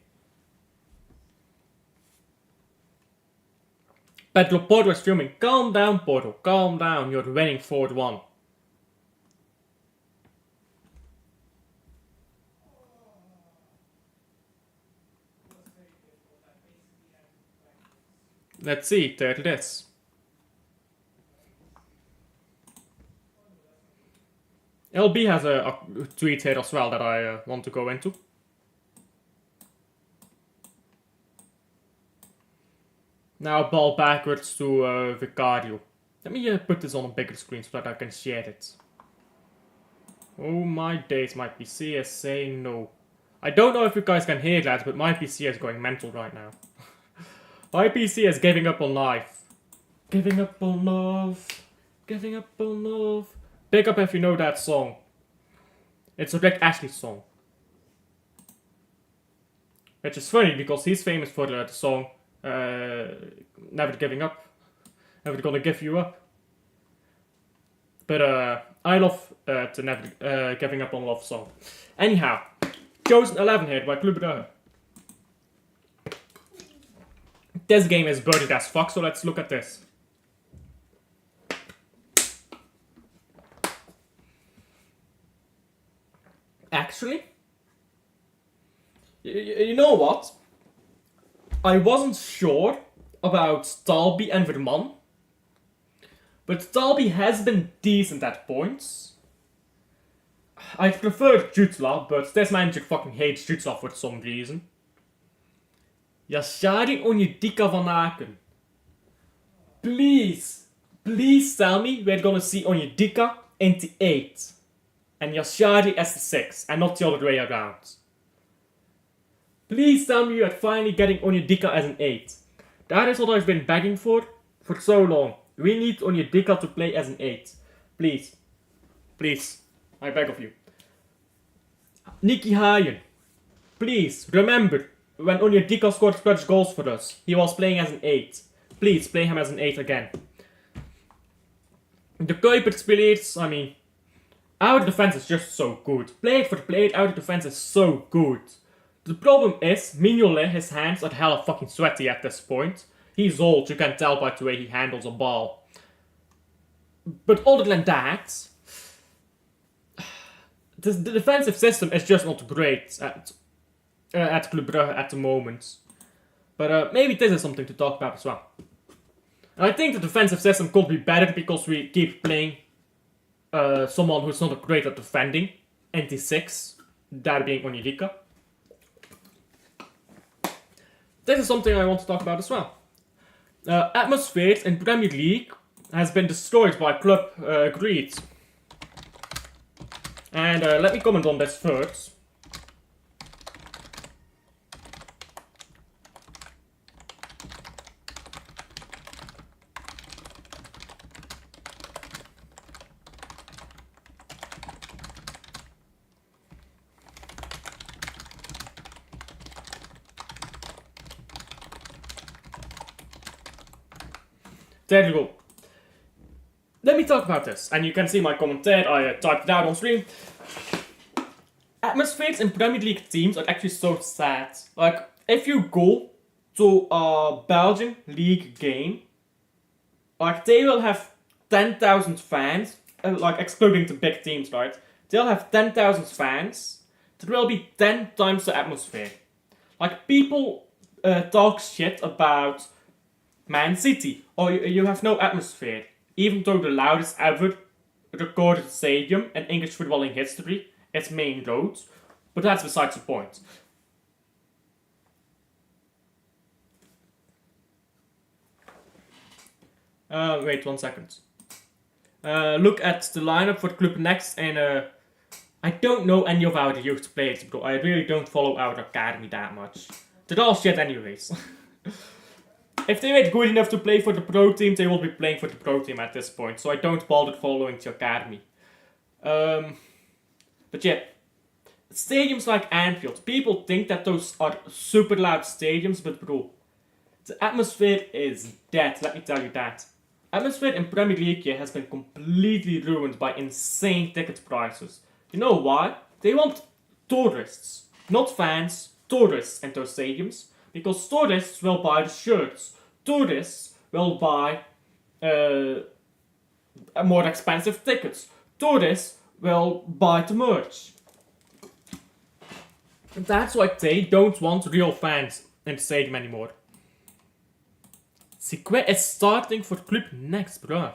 Speaker 1: Pedro Porro is filming. Calm down, Porro. Calm down. You're winning 4-1. Let's see, there it is. LB has a tweet here as well that I want to go into. Now ball backwards to Vicario. Let me put this on a bigger screen so that I can share it. Oh my days, my PC is saying no. I don't know if you guys can hear that, but my PC is going mental right now. My PC is giving up on life. Giving up on love. Giving up on love. Pick up if you know that song. It's a Rick Astley song. Which is funny because he's famous for the song Never Giving Up. Never Gonna Give You Up. But I love the Never Giving Up on Love song. Anyhow, chosen 11 here by Club Brugge. This game is burdened as fuck, so let's look at this. Actually, you know what? I wasn't sure about Dalby and Verman, but Dalby has been decent at points. I prefer Jutla, but this manager fucking hates Jutla for some reason. Yashari Onyedika van Aken. Please tell me we're gonna see Onyedika in the 8 and Yashari as the 6 and not the other way around. Please tell me you're finally getting Onyedika as an 8. That is what I've been begging for so long. We need Onyedika to play as an 8. Please. Please. I beg of you. Nicky Hayen. Please, remember, when Onyedika scored clutch goals for us, he was playing as an 8. Please, play him as an 8 again. The Kuipers players, I mean, our defense is just so good. Play it for play it, our defense is so good. The problem is, Mignolet, his hands are hella fucking sweaty at this point. He's old, you can tell by the way he handles a ball. But other than that, the defensive system is just not great at Club Brugge at the moment. But maybe this is something to talk about as well. And I think the defensive system could be better because we keep playing someone who's not great at defending. NT6, that being Onyedika. This is something I want to talk about as well. Atmosphere in Premier League has been destroyed by club greed. And let me comment on this first. There you go. Let me talk about this, and you can see my comment there. I typed it out on screen. Atmospheres in Premier League teams are actually so sad. Like, if you go to a Belgian league game, like, they will have 10,000 fans, like, excluding the big teams, right? They'll have 10,000 fans. There will be 10 times the atmosphere. Like, people talk shit about Man City, or you have no atmosphere, even though the loudest ever recorded stadium in English footballing history is Main Road, but that's besides the point. Wait 1 second. Look at the lineup for Club Next, and I don't know any of our youth players, bro. I really don't follow our academy that much. They're all shit anyways. If they were good enough to play for the pro team, they will be playing for the pro team at this point. So I don't bother following the academy. But yeah, stadiums like Anfield, people think that those are super loud stadiums, but bro, the atmosphere is dead, let me tell you that. Atmosphere in Premier League has been completely ruined by insane ticket prices. You know why? They want tourists, not fans, tourists in those stadiums. Because tourists will buy the shirts. Tourists will buy more expensive tickets. Tourists will buy the merch. And that's why they don't want real fans in the stadium anymore. Sique is starting for Club Next, bruh.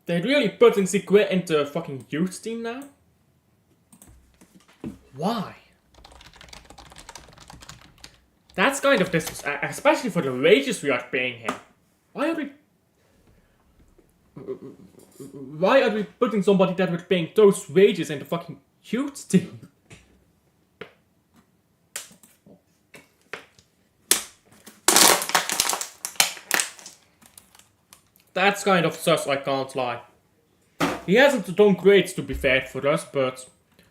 Speaker 1: They're really putting Sique into a fucking youth team now? Why? That's kind of disrespectful, especially for the wages we are paying him. Why are we... Why are we putting somebody that we're paying those wages in the fucking youth team? That's kind of sus, I can't lie. He hasn't done great, to be fair, for us, but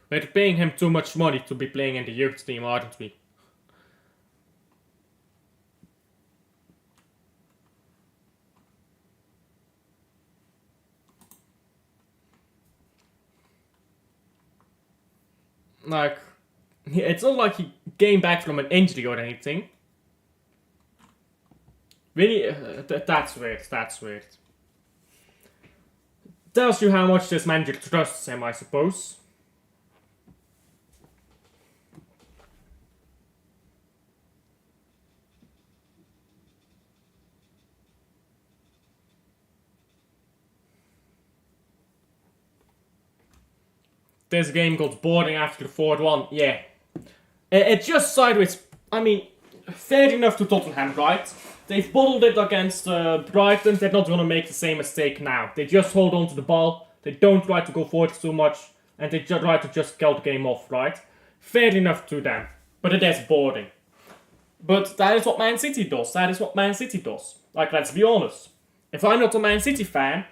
Speaker 1: we're paying him too much money to be playing in the youth team, aren't we? Like, it's not like he came back from an injury or anything. Really, that's weird, that's weird. Tells you how much this manager trusts him, I suppose. This game got boring after the 4-1, yeah. It's just sideways. I mean, fair enough to Tottenham, right? They've bottled it against Brighton. They're not going to make the same mistake now. They just hold on to the ball. They don't try to go forward too much. And they try to just kill the game off, right? Fair enough to them. But it is boring. But that is what Man City does. That is what Man City does. Like, let's be honest. If I'm not a Man City fan,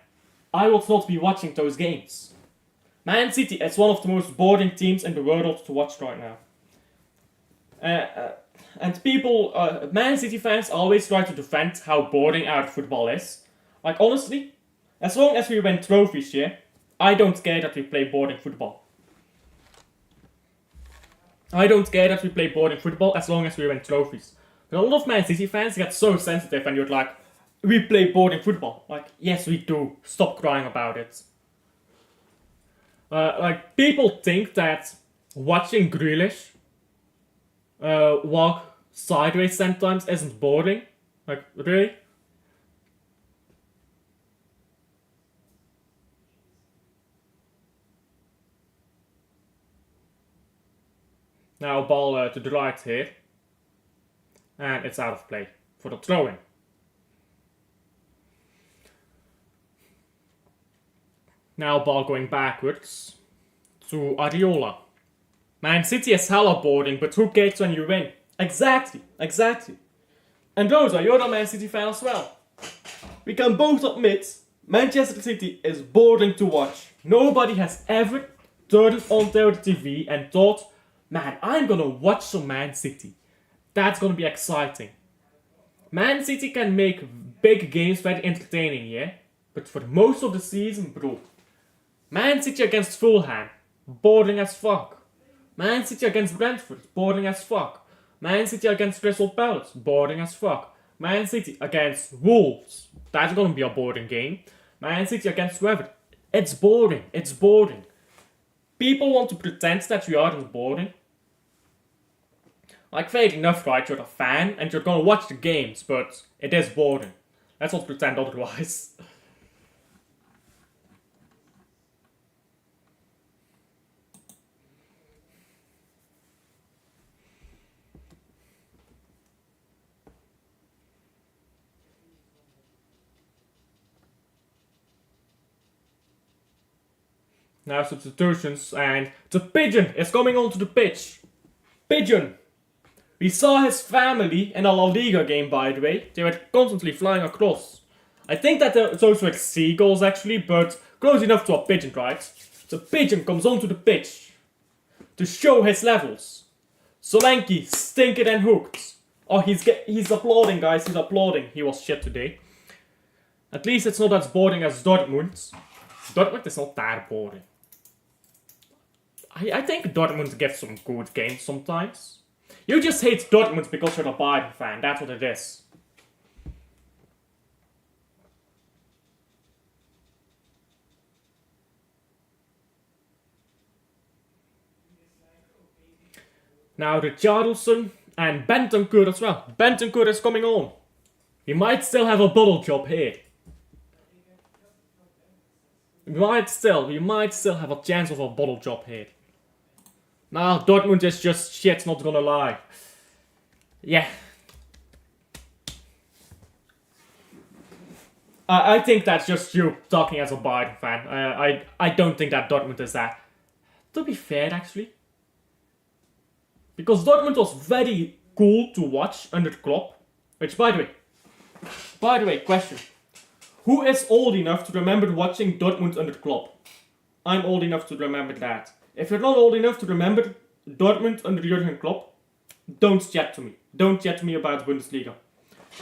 Speaker 1: I would not be watching those games. Man City is one of the most boring teams in the world to watch right now. And people, Man City fans always try to defend how boring our football is. Like, honestly, as long as we win trophies, yeah, I don't care that we play boring football. I don't care that we play boring football as long as we win trophies. But a lot of Man City fans get so sensitive and you're like, we play boring football. Like, yes, we do. Stop crying about it. Like, people think that watching Grealish walk sideways sometimes isn't boring. Like, really? Now ball to the right here. And it's out of play for the throw-in. Now ball going backwards to Areola. Man City is hella boring, but who cares when you win? Exactly, exactly. And Rosa, you're a Man City fan as well. We can both admit, Manchester City is boring to watch. Nobody has ever turned on their TV and thought, man, I'm gonna watch some Man City. That's gonna be exciting. Man City can make big games very entertaining, yeah? But for most of the season, bro, Man City against Fulham, boring as fuck. Man City against Brentford, boring as fuck. Man City against Crystal Palace, boring as fuck. Man City against Wolves, that's gonna be a boring game. Man City against whoever, it's boring, it's boring. People want to pretend that we aren't boring. Like, fair enough, right, you're a fan and you're gonna watch the games, but it is boring. Let's not pretend otherwise. Now substitutions, and the Pigeon is coming onto the pitch. Pigeon! We saw his family in a La Liga game, by the way. They were constantly flying across. I think that those were seagulls, actually, but close enough to a pigeon, right? The Pigeon comes onto the pitch to show his levels. Solanke, stinking and hooked. Oh, he's applauding, guys. He's applauding. He was shit today. At least it's not as boring as Dortmund. Dortmund is not that boring. I think Dortmund gives some good games sometimes. You just hate Dortmund because you're a Bayern fan. That's what it is. Now Richarlison and Bentancur as well. Bentancur is coming on. He might still have a bottle job here. We might still have a chance of a bottle job here. Nah, Dortmund is just shit, not gonna lie. Yeah. I think that's just you talking as a Bayern fan. I don't think that Dortmund is that. To be fair, actually. Because Dortmund was very cool to watch under Klopp. Which, by the way, question. Who is old enough to remember watching Dortmund under Klopp? I'm old enough to remember that. If you're not old enough to remember Dortmund under Jurgen Klopp, don't chat to me. Don't chat to me about Bundesliga.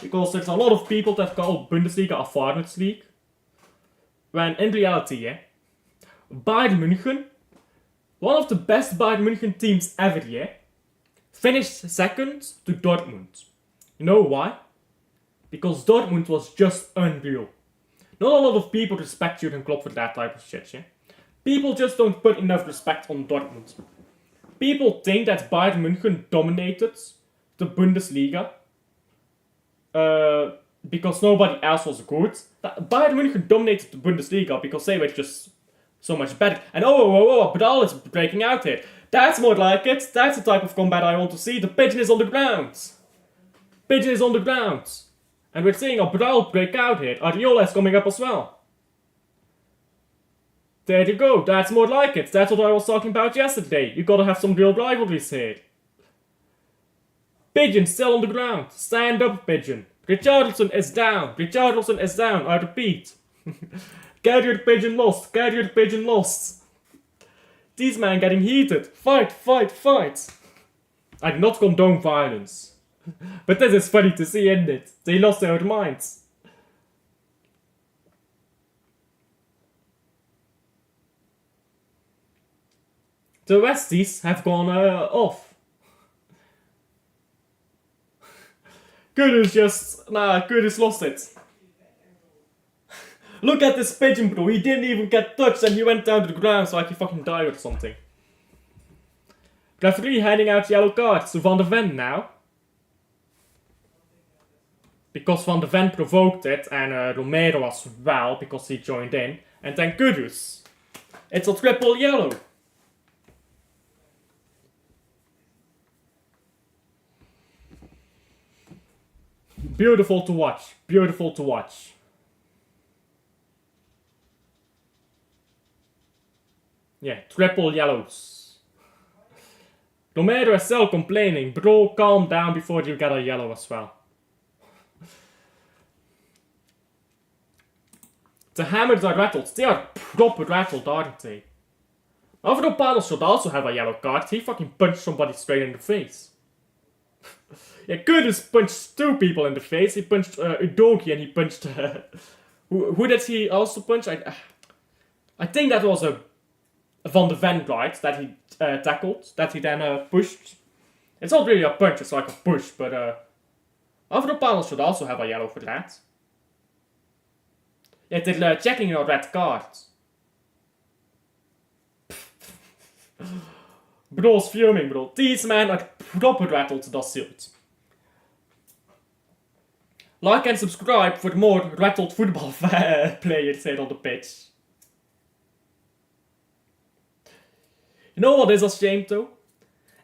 Speaker 1: Because there's a lot of people that call Bundesliga a farmers league. When in reality, yeah, Bayern München, one of the best Bayern München teams ever, yeah, finished second to Dortmund. You know why? Because Dortmund was just unreal. Not a lot of people respect Jurgen Klopp for that type of shit, yeah. People just don't put enough respect on Dortmund. People think that Bayern München dominated the Bundesliga because nobody else was good. Bayern München dominated the Bundesliga because they were just so much better. And Bral is breaking out here. That's more like it. That's the type of combat I want to see. The pigeon is on the ground. Pigeon is on the ground. And we're seeing a Bral break out here. Ariola is coming up as well. There you go. That's more like it. That's what I was talking about yesterday. You gotta have some real rivalries here. Pigeon still on the ground. Stand up, Pigeon. Richarlison is down. Richarlison is down. I repeat. Carrier the Pigeon lost. Carrier the Pigeon lost. These men getting heated. Fight, fight, fight. I do not condone violence. But this is funny to see, isn't it? They lost their minds. The Westies have gone off. Kudus lost it. Look at this pigeon, bro. He didn't even get touched and he went down to the ground like he fucking died or something. Referee handing out yellow cards to Van de Ven now. Because Van de Ven provoked it and Romero as well because he joined in. And then Kudus. It's a triple yellow. Beautiful to watch. Beautiful to watch. Yeah, triple yellows. Romero is still complaining. Bro, calm down before you get a yellow as well. The hammers are rattled. They are proper rattled, aren't they? Avropoulos should also have a yellow card. He fucking punched somebody straight in the face. Yeah, Kudus punched two people in the face. He punched Udogi and he punched... who did he also punch? I think that was a Van de Ven right that he tackled. That he then pushed. It's not really a punch, it's like a push. But Avropoulos should also have a yellow for that. Yeah, they're checking your red card. Bro's fuming, bro. These men are proper rattled, dat zult. Like and subscribe for more rattled football players here on the pitch. You know what is a shame though?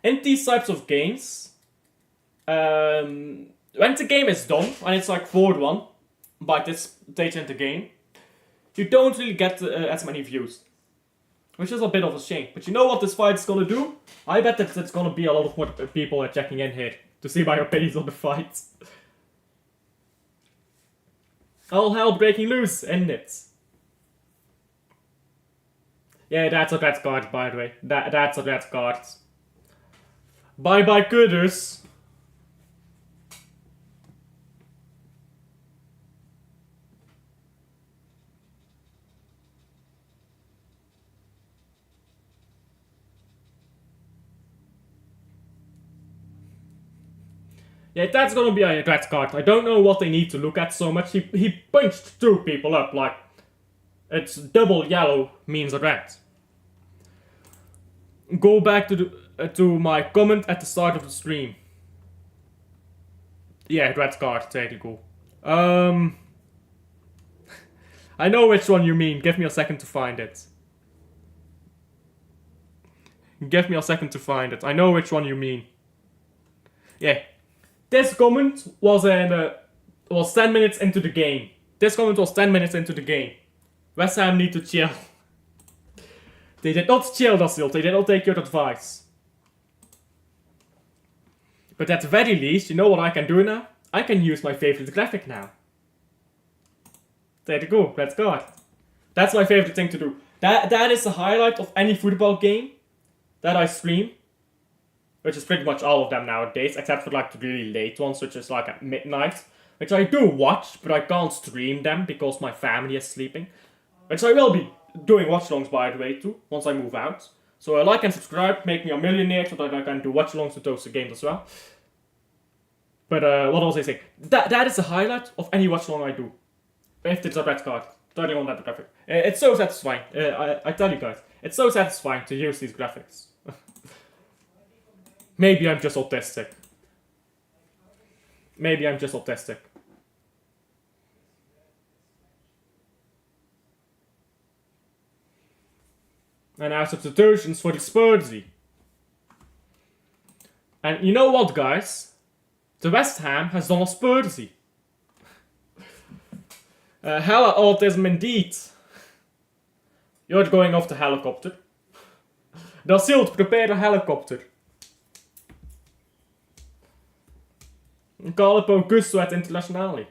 Speaker 1: In these types of games, when the game is done and it's like 4-1 by this stage in the game, you don't really get as many views. Which is a bit of a shame. But you know what this fight is gonna do? I bet that it's gonna be a lot of more people checking in here to see my opinions on the fight. All hell breaking loose, isn't it? Yeah, that's a red card, by the way. That's a red card. Bye-bye, Kudus. Yeah, that's gonna be a red card. I don't know what they need to look at so much. He punched two people up, like... It's double yellow means a red. Go back to my comment at the start of the stream. Yeah, red card, there you go. I know which one you mean. Give me a second to find it. Give me a second to find it. I know which one you mean. Yeah. This comment was 10 minutes into the game. This comment was 10 minutes into the game. West Ham need to chill. They did not chill, Dasil. They did not take your advice. But at the very least, you know what I can do now? I can use my favorite graphic now. There you go, let's go. That's my favorite thing to do. That is the highlight of any football game that I stream. Which is pretty much all of them nowadays, except for like the really late ones, which is like at midnight. Which I do watch, but I can't stream them because my family is sleeping. Which I will be doing watchalongs, by the way, too, once I move out. So like and subscribe, make me a millionaire so that I can do watchalongs with those games as well. But what was I saying? That is the highlight of any watchalong I do. If it's a red card, turning on that graphic. It's so satisfying. I tell you guys, it's so satisfying to use these graphics. Maybe I'm just autistic. Maybe I'm just autistic. And now substitutions for the Spursy. And you know what, guys? The West Ham has done a Spursy. Hella autism indeed. You're going off the helicopter. Dasil, prepare a helicopter. Calpo Gusto at Internazionale.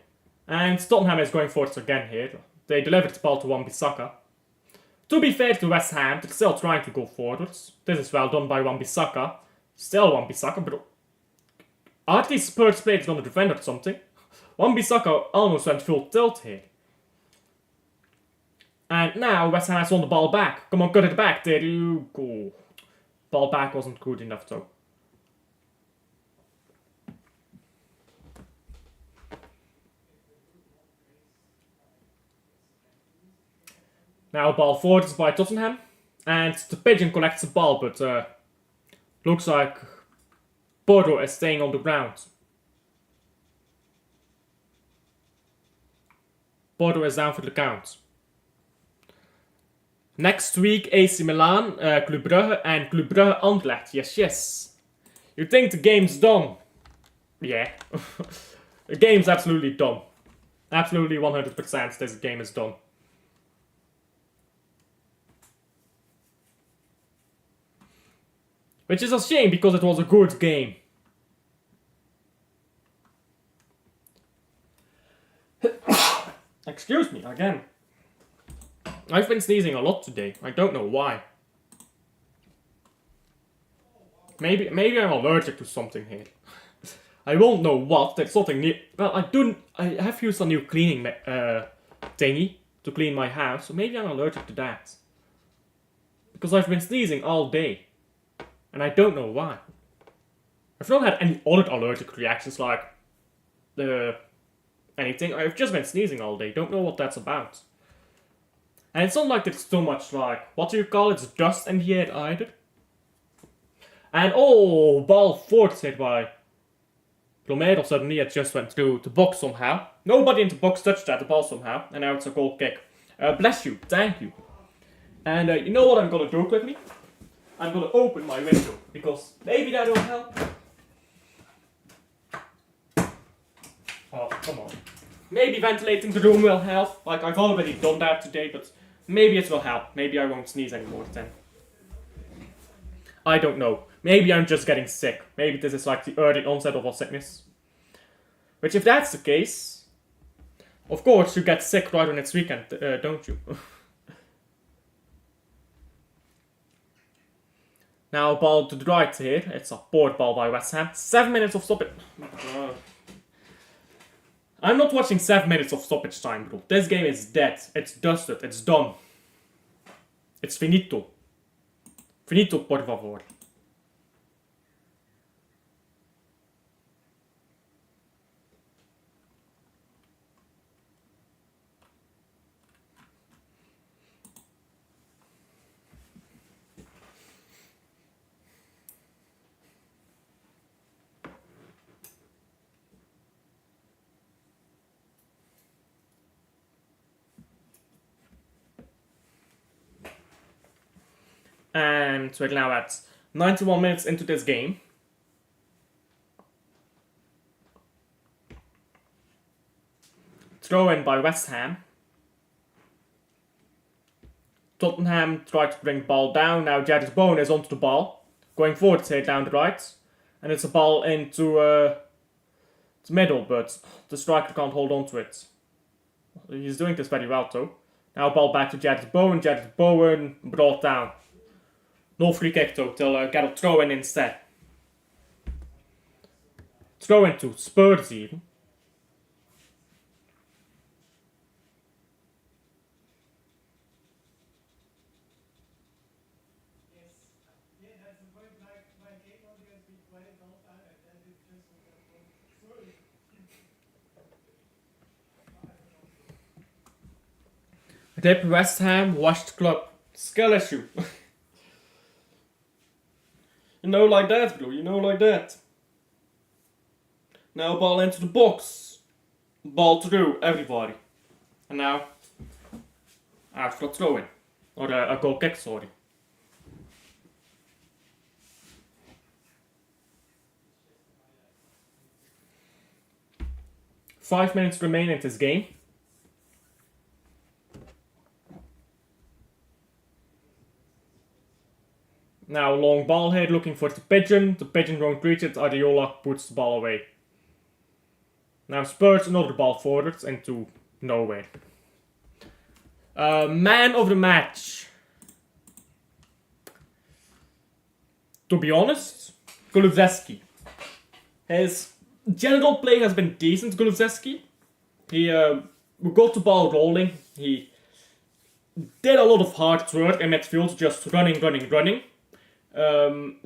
Speaker 1: And Tottenham is going for it again here. They delivered the ball to Wan-Bissaka. To be fair to West Ham, they're still trying to go forwards. This is well done by Wan-Bissaka. Still Wan-Bissaka, but are these Spurs players gonna defend or something? Wan-Bissaka almost went full tilt here. And now West Ham has won the ball back. Come on, cut it back. There you go. Ball back wasn't good enough though. Now ball forwards by Tottenham. And the pigeon collects the ball, but looks like Porto is staying on the ground. Porto is down for the count. Next week, AC Milan, Club Brugge, and Club Brugge Anderlecht. Yes, yes. You think the game's done? Yeah. The game's absolutely done. Absolutely 100% this game is done. Which is a shame because it was a good game. Excuse me, again. I've been sneezing a lot today. I don't know why. Maybe I'm allergic to something here. I won't know what. There's something new. Well, I have used a new cleaning thingy to clean my house, so maybe I'm allergic to that. Because I've been sneezing all day. And I don't know why. I've not had any other allergic reactions like anything. I've just been sneezing all day. Don't know what that's about. And it's not like there's too much like, what do you call it, dust in the air either. And oh, ball forward hit by Romero. Suddenly it just went through the box somehow. Nobody in the box touched that, the ball somehow. And now it's a goal kick. Bless you, thank you. And you know what I'm gonna do quickly? I'm gonna open my window, because maybe that will help. Oh, come on. Maybe ventilating the room will help. Like, I've already done that today, but maybe it will help. Maybe I won't sneeze anymore then. I don't know. Maybe I'm just getting sick. Maybe this is like the early onset of a sickness. Which, if that's the case, of course you get sick right on next weekend, don't you? Now, ball to the right here. It's a board ball by West Ham. 7 minutes of stoppage. I'm not watching 7 minutes of stoppage time, bro. This game is dead. It's dusted. It's done. It's finito. Finito, por favor. And we're now at 91 minutes into this game. throw in by West Ham. Tottenham tried to bring the ball down. Now Jadis Bowen is onto the ball. Going forward here down the right. And it's a ball into the middle, but the striker can't hold on to it. He's doing this very well though. Now ball back to Jadis Bowen. Jadis Bowen brought down. No free kick though, till get a throw in instead. Throw into Spurs even. Dip West Ham, washed club. Skill issue. You know like that, bro. You know like that. Now ball into the box. Ball through, everybody. And now, after a throw in. Or a goal kick, sorry. Five minutes remain in this game. Now long ball here looking for the pigeon. The pigeon won't reach it. Adeola puts the ball away. Now Spurs another ball forward into nowhere. Man of the match. To be honest, Kulusevski. His general play has been decent, Kulusevski. He got the ball rolling. He did a lot of hard work in midfield, just running.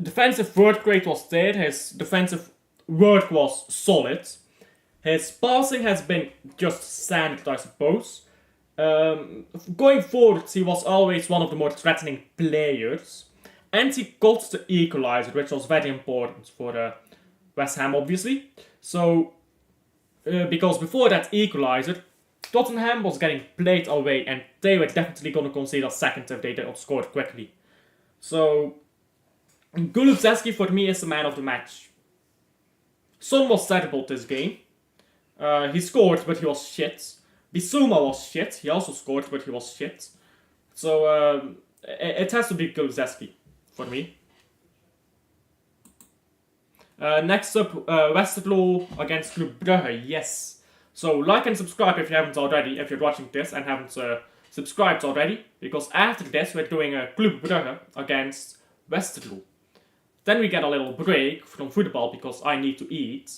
Speaker 1: Defensive work rate was there. His defensive work was solid. His passing has been just standard, I suppose. Going forward, he was always one of the more threatening players. And he got the equalizer, which was very important for West Ham, obviously. So, because before that equalizer, Tottenham was getting played away, and they were definitely going to concede a second if they did not score quickly. So, Kulusevski for me is the man of the match. Son was terrible this game. He scored, but he was shit. Bissouma was shit. He also scored, but he was shit. So, it has to be Kulusevski for me. Next up, Westerlo against Club Brugge. Yes. So, like and subscribe if you haven't already, if you're watching this and haven't subscribed already. Because after this, we're doing Club Brugge against Westerlo. Then we get a little break from football because I need to eat.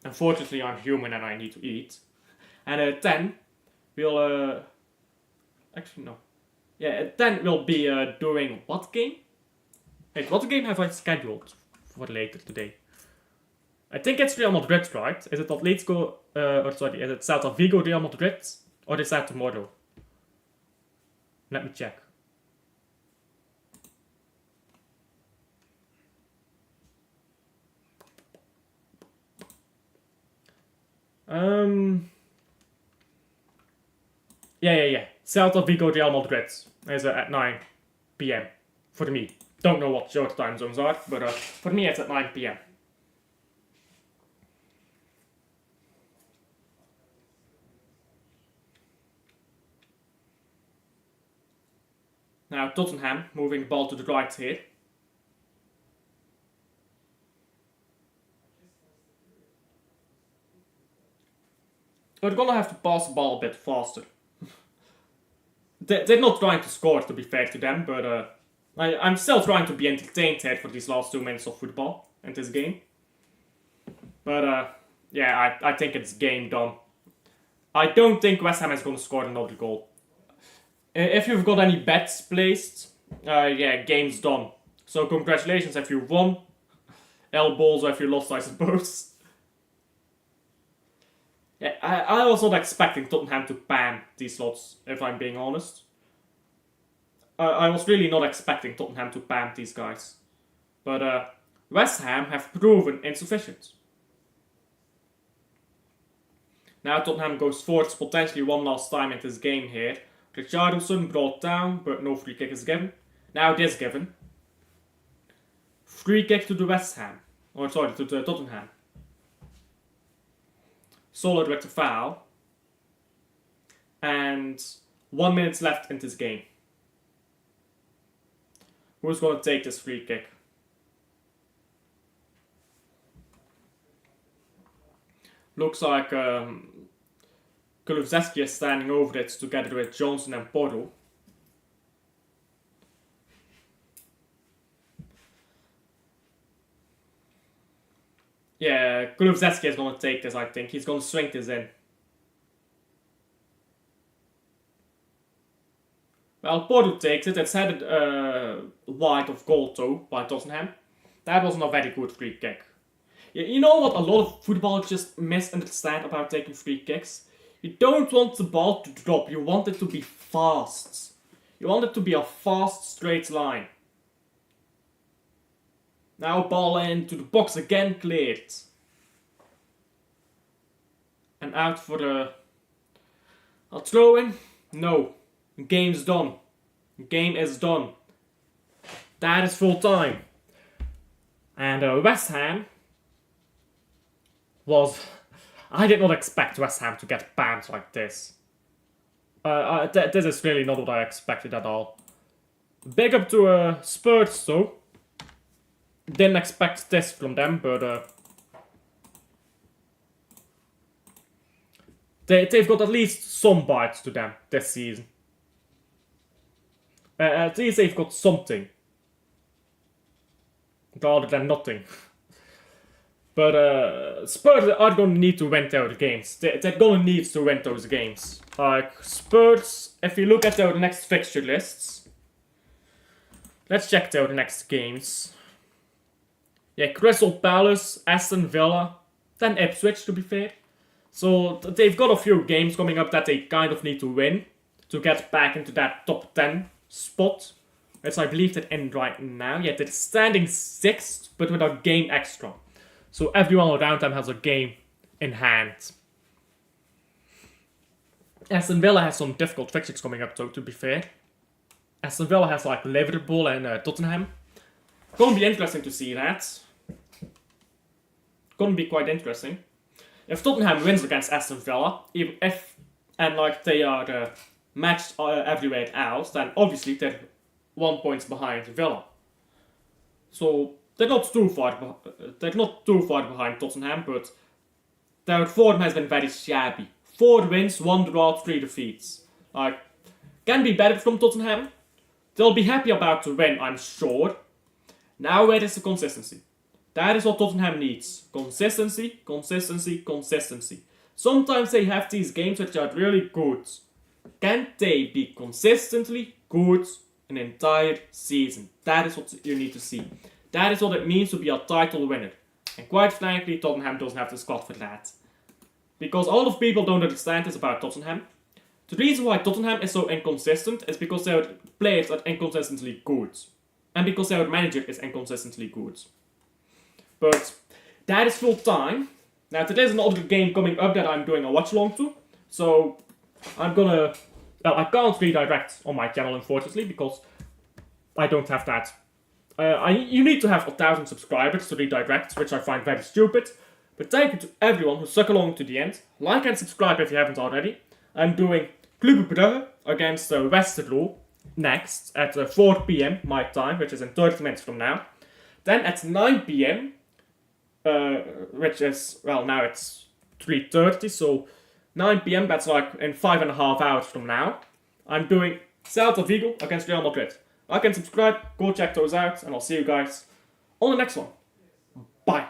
Speaker 1: Unfortunately, I'm human and I need to eat. And then we'll actually no. Yeah, then we'll be doing what game? Wait, what game have I scheduled for later today? I think it's Real Madrid, right? Is it Atletico? Is it Celta Vigo Real Madrid? Or is that tomorrow? Let me check. Yeah. Celta Vigo Real Madrid is at 9 p.m. for me. Don't know what your time zones are, but for me it's at 9 p.m. Now Tottenham moving the ball to the right here. We're gonna have to pass the ball a bit faster. They're not trying to score, to be fair to them, but I'm still trying to be entertained here for these last 2 minutes of football in this game. But yeah, I think it's game done. I don't think West Ham is going to score another goal. If you've got any bets placed, yeah, game's done. So congratulations if you won. Elbows if you lost, I suppose. Yeah, I was not expecting Tottenham to ban these slots, if I'm being honest. I was really not expecting Tottenham to ban these guys. But West Ham have proven insufficient. Now Tottenham goes forward potentially one last time in this game here. Richarlison brought down, but no free kick is given. Now it is given. Free kick to the West Ham. Or sorry, to the Tottenham. Solid with the foul. and 1 minute left in this game. Who's going to take this free kick? Looks like Kulusevski is standing over it together with Johnson and Porto. Yeah, Kulusevski is going to take this, I think. He's going to swing this in. Well, Porto takes it. It's headed wide of goal, though, by Tottenham. That wasn't a very good free kick. You know what a lot of footballers just misunderstand about taking free kicks? You don't want the ball to drop. You want it to be fast. You want it to be a fast, straight line. Now ball into the box again, cleared. And out for a throw in? No. Game's done. Game is done. That is full time. And West Ham was... I did not expect West Ham to get banned like this. This is really not what I expected at all. Big up to Spurs though. Didn't expect this from them, but they've got at least some bites to them this season. At least they've got something. Rather than nothing. But Spurs are going to need to win those games. They're going to need to win those games. Like Spurs, if you look at their next fixture lists, let's check their next games. Yeah, Crystal Palace, Aston Villa, then Ipswich to be fair. So they've got a few games coming up that they kind of need to win to get back into that top 10 spot. Which I believe they're in right now. Yeah, they're standing 6th, but with a game extra. So everyone around them has a game in hand. Aston Villa has some difficult fixtures coming up though, to be fair. Aston Villa has like Liverpool and Tottenham. Gonna be interesting to see that. Gonna be quite interesting. If Tottenham wins against Aston Villa, and like they are matched everywhere else, then obviously they're 1 point behind Villa. So they're not too far behind Tottenham, but their form has been very shabby. 4 wins, 1 draw, 3 defeats. Like, can be better from Tottenham. They'll be happy about the win, I'm sure. Now where is the consistency? That is what Tottenham needs. Consistency, consistency, consistency. Sometimes they have these games which are really good. Can they be consistently good an entire season? That is what you need to see. That is what it means to be a title winner. And quite frankly, Tottenham doesn't have the squad for that. Because a lot of people don't understand this about Tottenham. The reason why Tottenham is so inconsistent is because their players are inconsistently good. And because their manager is inconsistently good. But that is full time. Now there is another game coming up that I'm doing a watch along to. So I'm gonna... Well, I can't redirect on my channel unfortunately because I don't have that. You need to have 1,000 subscribers to redirect, which I find very stupid. But thank you to everyone who stuck along to the end. Like and subscribe if you haven't already. I'm doing Club Brugge against Westerlo next at 4 PM my time, which is in 30 minutes from now. Then at 9 PM, which is, well, now it's 3:30, so 9 PM, that's like in 5.5 hours from now. I'm doing Celta Vigo against Real Madrid. Like and subscribe, go check those out, and I'll see you guys on the next one. Bye.